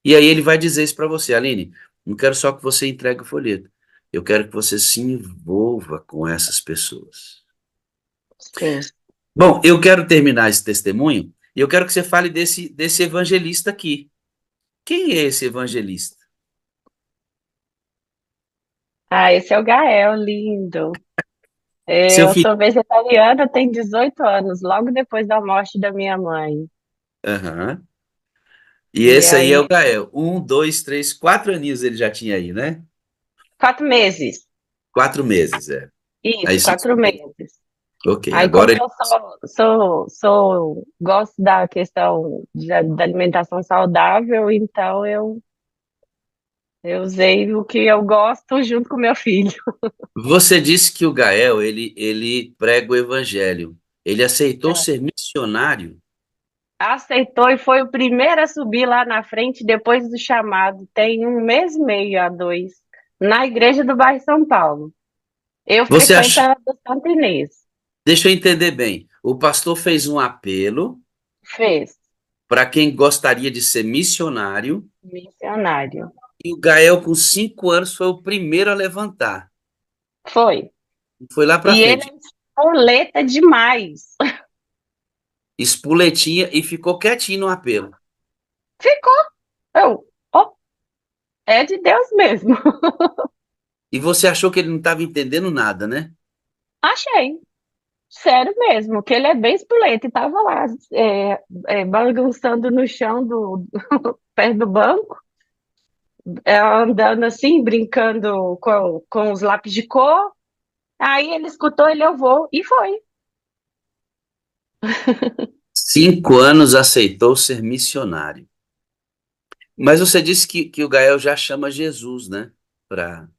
E aí ele vai dizer isso para você, Aline, não quero só que você entregue o folheto, eu quero que você se envolva com essas pessoas. sim. Bom, eu quero terminar esse testemunho e eu quero que você fale desse evangelista aqui. Quem é esse evangelista? Ah, esse é o Gael, lindo. Seu Eu filho. sou vegetariana, tem 18 anos, logo depois da morte da minha mãe. Aham. E E esse aí é aí, o Gael. 4 aninhos ele já tinha aí, né? 4 meses. 4 meses, é. Aí Isso, você 4 meses. Ok, Aí, agora como ele. eu gosto da questão da alimentação saudável, então eu usei o que eu gosto junto com meu filho. Você disse que o Gael, ele prega o evangelho. Ele aceitou ser missionário. Aceitou e foi o primeiro a subir lá na frente depois do chamado. Tem 1 mês e meio a 2, na igreja do bairro São Paulo. Eu Você frequento acha. a do Santo Inês. Deixa eu entender bem. O pastor fez um apelo Fez. para quem gostaria de ser missionário, Missionário. e o Gael, com 5 anos, foi o primeiro a levantar. Foi. Foi lá para E ele frente, é espoleta demais. espuletinha, e ficou quietinho no apelo. Ficou. Eu, ó, é de Deus mesmo. E você achou que ele não estava entendendo nada, né? Achei. sério mesmo, que ele é bem espoleta e tava lá, bagunçando no chão perto do banco, andando assim, brincando com os lápis de cor. Aí ele escutou, ele eu vou, e foi. 5 anos aceitou ser missionário. Mas você disse que o Gael já chama Jesus, né? Pra...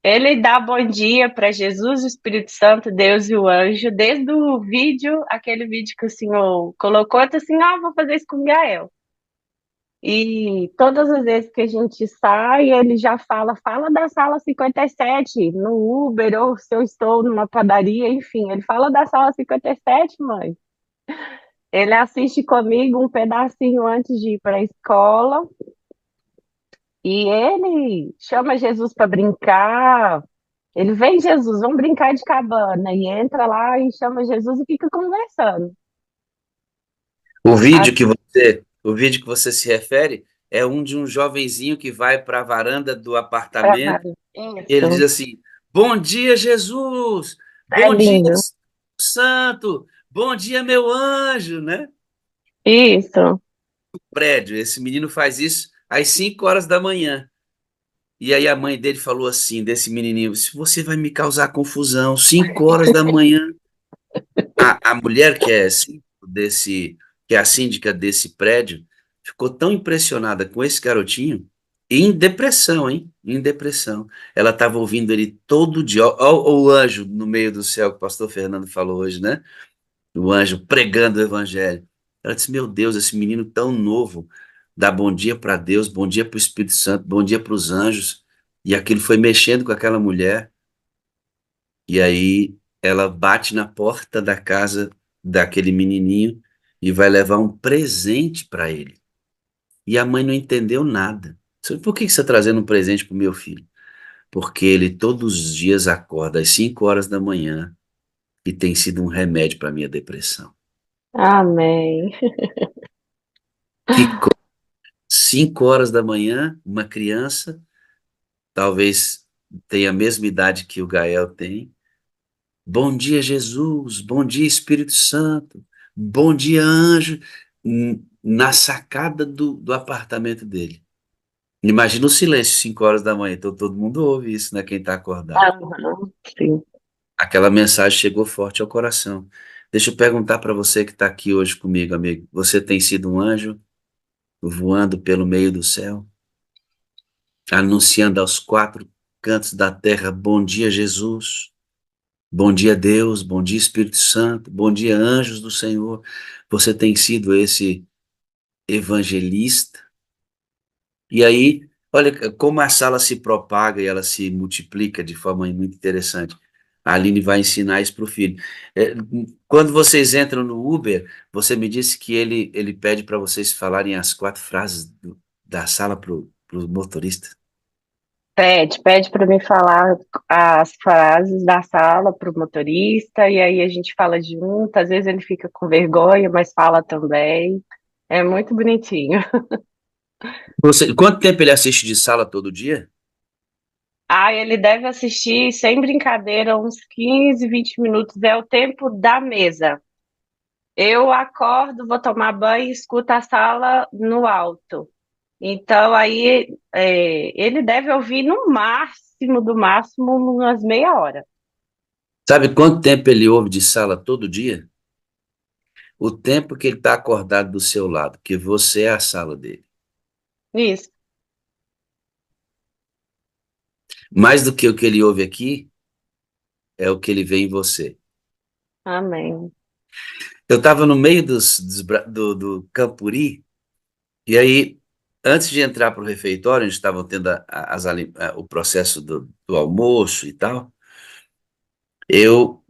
Ele dá bom dia para Jesus, o Espírito Santo, Deus e o anjo, desde o vídeo, aquele vídeo que o senhor colocou, eu tô assim, vou fazer isso com o Gael. E todas as vezes que a gente sai, ele já fala da sala 57 no Uber, ou se eu estou numa padaria, enfim, ele fala da sala 57, mãe. Ele assiste comigo um pedacinho antes de ir para a escola, e ele chama Jesus para brincar. Ele vem, Jesus, vamos brincar de cabana, e entra lá e chama Jesus e fica conversando. o vídeo que você se refere é um de um jovenzinho que vai para a varanda do apartamento e ele diz Isso, assim: Bom dia, Jesus! é Bom dia, lindo. Santo! Bom dia, meu anjo, né? Isso. Prédio, esse menino faz isso às 5 horas da manhã. E aí a mãe dele falou assim, desse menininho: Se você vai me causar confusão, 5 horas da manhã. A mulher que é a síndica desse prédio, ficou tão impressionada com esse garotinho, em depressão, hein? Em depressão. Ela estava ouvindo ele todo dia. Ó, o anjo no meio do céu que o pastor Fernando falou hoje, né? O anjo pregando o evangelho. Ela disse: Meu Deus, esse menino tão novo dá bom dia para Deus, bom dia para o Espírito Santo, bom dia para os anjos. E aquilo foi mexendo com aquela mulher. E aí ela bate na porta da casa daquele menininho e vai levar um presente para ele. E a mãe não entendeu nada. Por que você está trazendo um presente para o meu filho? Porque ele todos os dias acorda às 5 horas da manhã e tem sido um remédio para minha depressão. Amém. Que 5 horas da manhã, uma criança, talvez tenha a mesma idade que o Gael tem. Bom dia, Jesus. Bom dia, Espírito Santo. Bom dia, anjo. Na sacada do apartamento dele. Imagina o silêncio, 5 horas da manhã. Então todo mundo ouve isso, né? Quem está acordado. Aham, sim. Aquela mensagem chegou forte ao coração. Deixa eu perguntar para você que está aqui hoje comigo, amigo. Você tem sido um anjo voando pelo meio do céu, anunciando aos 4 cantos da terra: Bom dia, Jesus. Bom dia, Deus. Bom dia, Espírito Santo. Bom dia, anjos do Senhor. Você tem sido esse evangelista. E aí, olha como a sala se propaga e ela se multiplica de forma muito interessante. A Aline vai ensinar isso para o filho. É, quando vocês entram no Uber, você me disse que ele pede para vocês falarem as 4 frases da sala para o motorista. Pede para mim falar as frases da sala para o motorista, e aí a gente fala junto. Às vezes ele fica com vergonha, mas fala também. É muito bonitinho. Quanto tempo ele assiste de sala todo dia? Ele deve assistir, sem brincadeira, uns 15, 20 minutos. É o tempo da mesa. Eu acordo, vou tomar banho e escuto a sala no alto. Então, aí, ele deve ouvir no máximo, do máximo, umas meia hora. Sabe quanto tempo ele ouve de sala todo dia? O tempo que ele está acordado do seu lado, que você é a sala dele. Isso. Mais do que o que ele ouve aqui, é o que ele vê em você. Amém. Eu estava no meio do Campuri, e aí, antes de entrar para o refeitório, onde estavam tendo o processo do almoço e tal,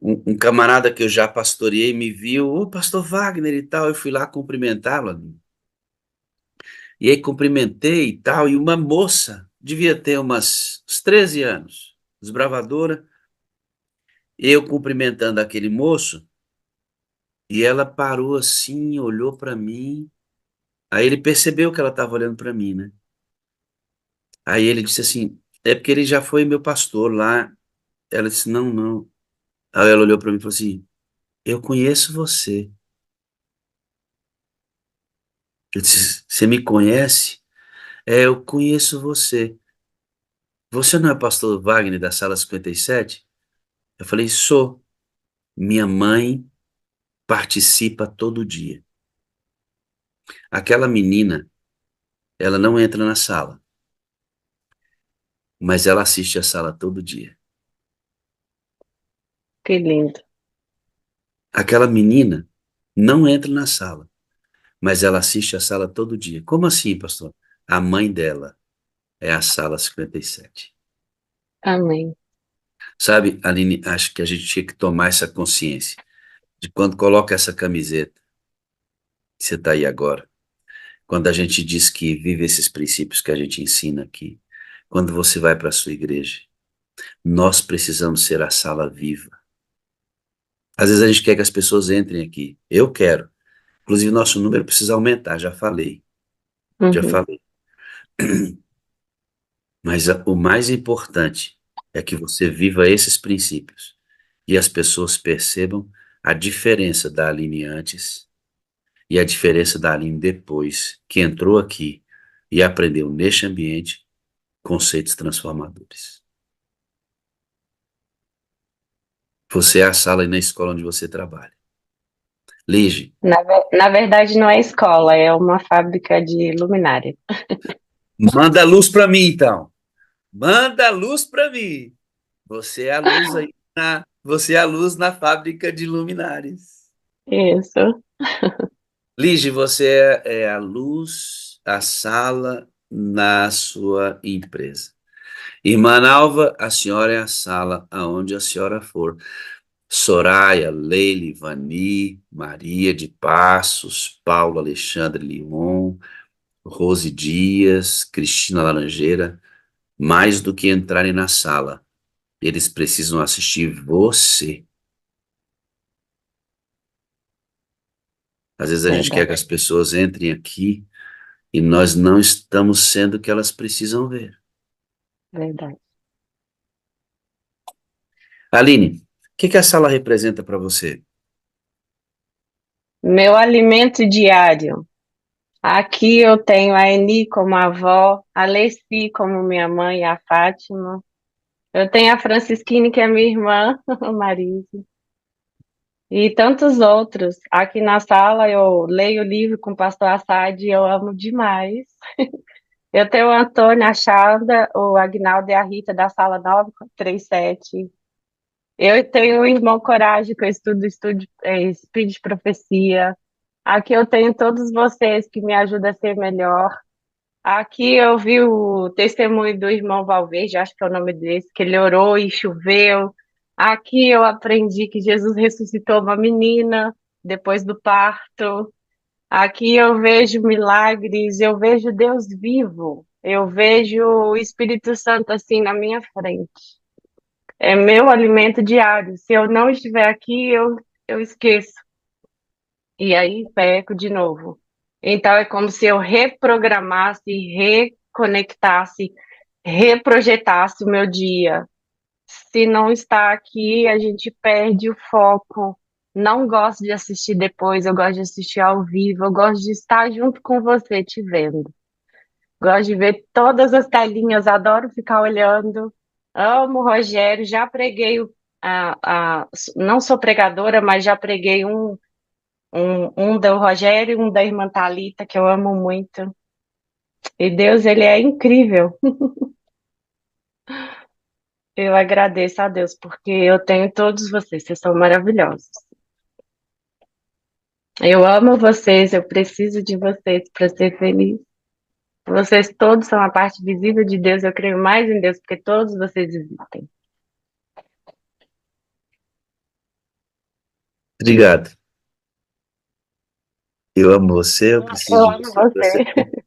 um camarada que eu já pastoreei me viu: Ô, pastor Wagner e tal, eu fui lá cumprimentá-lo. E aí cumprimentei e tal, e uma moça, devia ter uns 13 anos, desbravadora, eu cumprimentando aquele moço, e ela parou assim, olhou para mim, aí ele percebeu que ela estava olhando para mim, né? Aí ele disse assim: É porque ele já foi meu pastor lá. Ela disse: Não, não. Aí ela olhou para mim e falou assim: eu conheço você. Eu disse, você me conhece? É, eu conheço você. Você não é pastor Wagner da sala 57? Eu falei, sou. Minha mãe participa todo dia. Aquela menina, ela não entra na sala, mas ela assiste a sala todo dia. Que lindo. Aquela menina não entra na sala, mas ela assiste a sala todo dia. Como assim, pastor? A mãe dela é a sala 57. Amém. Sabe, Aline, acho que a gente tinha que tomar essa consciência de quando coloca essa camiseta, que você está aí agora, quando a gente diz que vive esses princípios que a gente ensina aqui, quando você vai para a sua igreja, nós precisamos ser a sala viva. Às vezes a gente quer que as pessoas entrem aqui. Eu quero. Inclusive, nosso número precisa aumentar, já falei. Já Uhum. falei. Mas o mais importante é que você viva esses princípios e as pessoas percebam a diferença da Aline antes e a diferença da Aline depois, que entrou aqui e aprendeu neste ambiente conceitos transformadores. Você é a sala e na escola onde você trabalha. Lige, Na verdade, não é escola, é uma fábrica de luminária. manda luz para mim então. Manda luz para mim. Você é a luz aí você é a luz na fábrica de luminares. Isso. Lige, você é a luz, a sala na sua empresa. Irmã Nalva, a senhora é a sala aonde a senhora for. Soraya, Leile, Vani, Maria de Passos, Paulo Alexandre Leon, Rose Dias, Cristina Laranjeira, mais do que entrarem na sala, eles precisam assistir você. Às vezes a gente quer Verdade, que as pessoas entrem aqui e nós não estamos sendo o que elas precisam ver. verdade. Aline, o que a sala representa para você? Meu alimento diário. Aqui eu tenho a Eni como avó, a Leci como minha mãe, a Fátima. Eu tenho a Francisquine, que é minha irmã, a Marise. E tantos outros. Aqui na sala eu leio o livro com o pastor Assad e eu amo demais. Eu tenho o Antônio, a Chada, o Agnaldo e a Rita da sala 937. Eu tenho o irmão Coragem, que eu Espírito de Profecia. Aqui eu tenho todos vocês que me ajudam a ser melhor. Aqui eu vi o testemunho do irmão Valverde, acho que é o nome desse, que ele orou e choveu. Aqui eu aprendi que Jesus ressuscitou uma menina depois do parto. Aqui eu vejo milagres, eu vejo Deus vivo, eu vejo o Espírito Santo assim na minha frente. É meu alimento diário. Se eu não estiver aqui, eu esqueço. E aí peco de novo. Então é como se eu reprogramasse, reconectasse, reprojetasse o meu dia. Se não está aqui, a gente perde o foco. Não gosto de assistir depois, eu gosto de assistir ao vivo, eu gosto de estar junto com você, te vendo. Gosto de ver todas as telinhas, adoro ficar olhando. Amo o Rogério, já preguei, não sou pregadora, mas já preguei um do Rogério e um da irmã Thalita, que eu amo muito. E Deus, ele é incrível. Eu agradeço a Deus, porque eu tenho todos vocês, vocês são maravilhosos. Eu amo vocês, eu preciso de vocês para ser feliz. Vocês todos são a parte visível de Deus, eu creio mais em Deus, porque todos vocês existem. Obrigado. Eu amo você, eu preciso Eu de amo você. você.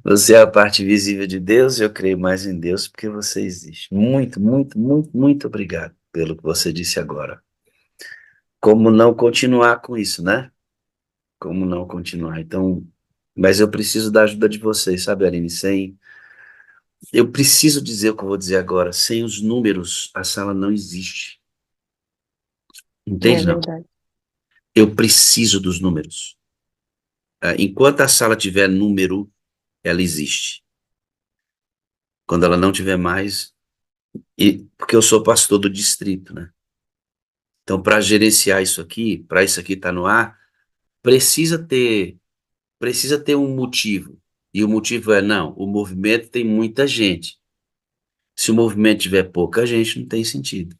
Você é a parte visível de Deus e eu creio mais em Deus porque você existe. Muito, muito, muito, muito obrigado pelo que você disse agora. Como não continuar com isso, né? Como não continuar? Então, mas eu preciso da ajuda de vocês, sabe, Aline? Eu preciso dizer o que eu vou dizer agora. Sem os números, a sala não existe. É Entende, não? verdade. Eu preciso dos números. Enquanto a sala tiver número, ela existe. Quando ela não tiver mais, porque eu sou pastor do distrito, né? Então, para gerenciar isso aqui, para isso aqui estar no ar, precisa ter, precisa ter um motivo. E o motivo é, não, o movimento tem muita gente. Se o movimento tiver pouca gente, não tem sentido.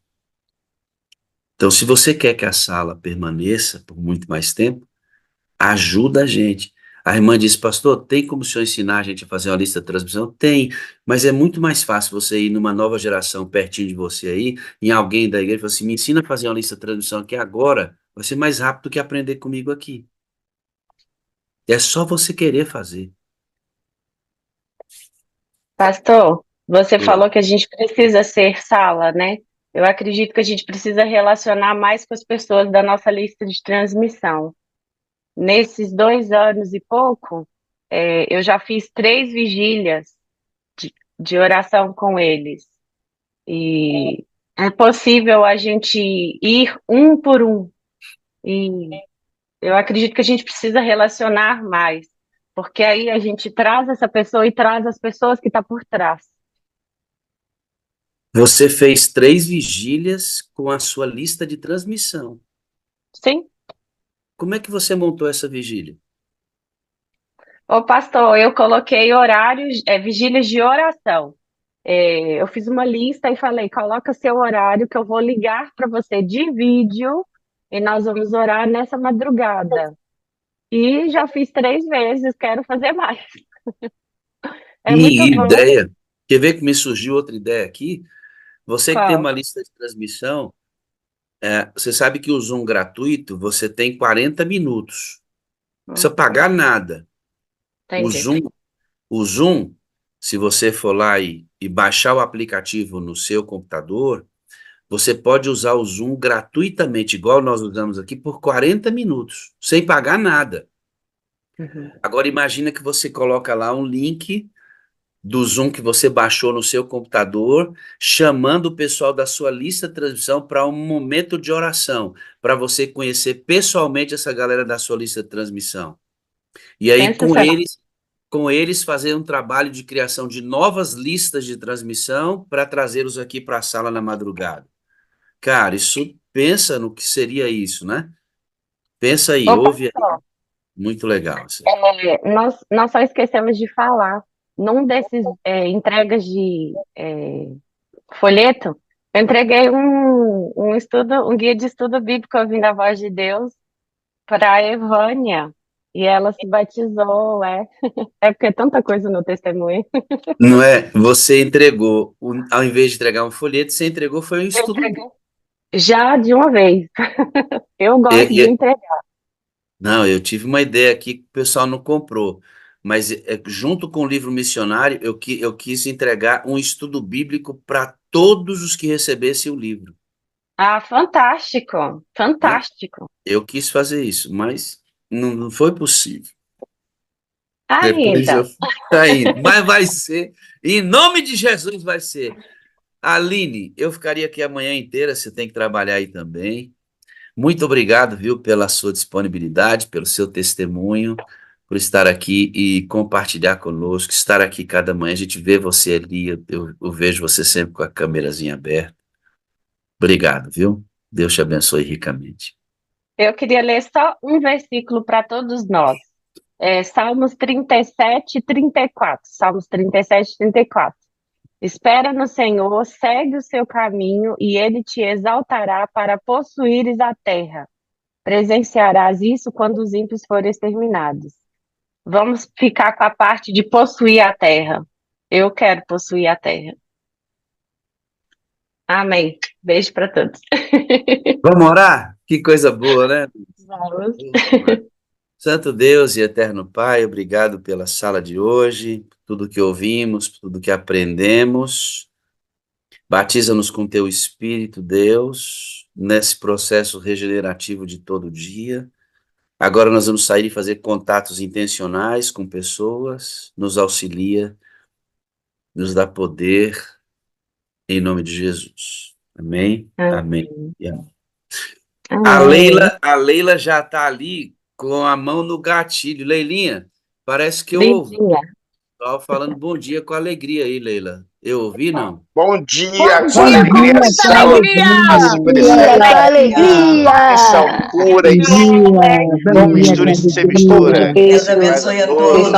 Então, se você quer que a sala permaneça por muito mais tempo, ajuda a gente. A irmã disse, pastor, tem como o senhor ensinar a gente a fazer uma lista de transmissão? Tem, mas é muito mais fácil você ir numa nova geração pertinho de você aí, em alguém da igreja, e falar assim, me ensina a fazer uma lista de transmissão aqui agora, vai ser mais rápido que aprender comigo aqui. É só você querer fazer. Pastor, você Oi. falou que a gente precisa ser sala, né? Eu acredito que a gente precisa relacionar mais com as pessoas da nossa lista de transmissão. Nesses 2 anos e pouco, eu já fiz 3 vigílias de oração com eles. E é possível a gente ir um por um. E eu acredito que a gente precisa relacionar mais, porque aí a gente traz essa pessoa e traz as pessoas que estão por trás. Você fez 3 vigílias com a sua lista de transmissão. Sim? Como é que você montou essa vigília? Ô, pastor, eu coloquei horários, vigílias de oração. Eu fiz uma lista e falei, coloca seu horário que eu vou ligar para você de vídeo e nós vamos orar nessa madrugada. E já fiz 3 vezes, quero fazer mais. É muito Que bom. ideia! Quer ver que me surgiu outra ideia aqui? Você que tem Qual? uma lista de transmissão, você sabe que o Zoom gratuito, você tem 40 minutos. Não precisa Uhum, pagar nada. O entendi. Zoom, o Zoom, se você for lá e baixar o aplicativo no seu computador, você pode usar o Zoom gratuitamente, igual nós usamos aqui, por 40 minutos, sem pagar nada. Uhum. Agora imagina que você coloca lá um link do Zoom que você baixou no seu computador, chamando o pessoal da sua lista de transmissão para um momento de oração, para você conhecer pessoalmente essa galera da sua lista de transmissão. E aí Sensacional. com eles fazer um trabalho de criação de novas listas de transmissão para trazê-los aqui para a sala na madrugada. Cara, isso pensa no que seria isso, né? Pensa aí, Opa, ouve aí. só. Muito legal isso aí. Nós só esquecemos de falar. Num desses entregas de folheto, eu entreguei um guia de estudo bíblico ouvindo a voz de Deus para a Evânia. E ela se batizou, é. É porque é tanta coisa no testemunho. Não é? Você entregou, ao invés de entregar um folheto, você entregou foi um Eu estudo entreguei. bíblico. Já de uma vez. Eu gosto E- de e- entregar. não, eu tive uma ideia aqui que o pessoal não comprou, mas junto com o livro missionário, eu quis entregar um estudo bíblico para todos os que recebessem o livro, Ah, fantástico, né? fantástico. Eu quis fazer isso, mas não foi possível. Depois eu Ainda. fui indo, mas vai ser, em nome de Jesus vai ser. Aline, eu ficaria aqui a manhã inteira, você tem que trabalhar aí também. Muito obrigado, viu, pela sua disponibilidade, pelo seu testemunho, por estar aqui e compartilhar conosco, estar aqui cada manhã. A gente vê você ali, eu vejo você sempre com a câmerazinha aberta. Obrigado, viu? Deus te abençoe ricamente. Eu queria ler só um versículo para todos nós. Salmos 37 e 34. Salmos 37 e 34. Espera no Senhor, segue o seu caminho e ele te exaltará para possuíres a terra. Presenciarás isso quando os ímpios forem exterminados. Vamos ficar com a parte de possuir a terra. Eu quero possuir a terra. Amém. Beijo para todos. Vamos orar? Que coisa boa, né? Vamos. Santo Deus e eterno Pai, obrigado pela sala de hoje, por tudo que ouvimos, por tudo que aprendemos. Batiza-nos com teu Espírito, Deus, nesse processo regenerativo de todo dia. Agora nós vamos sair e fazer contatos intencionais com pessoas, nos auxilia, nos dá poder, em nome de Jesus. Amém, amém Amém. e amém. A Leila já está ali com a mão no gatilho. Leilinha, parece que eu ouvi. Estava falando bom dia com alegria aí, Leila. Eu ouvi, não? Bom dia, Bom com dia, alegria, com muita saúde, paz, felicidade, alegria! proteção, cura e não misture sem mistura. Deus abençoe a todos.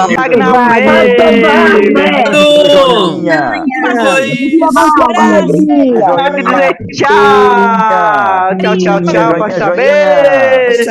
Tchau, tchau, tchau, tchau,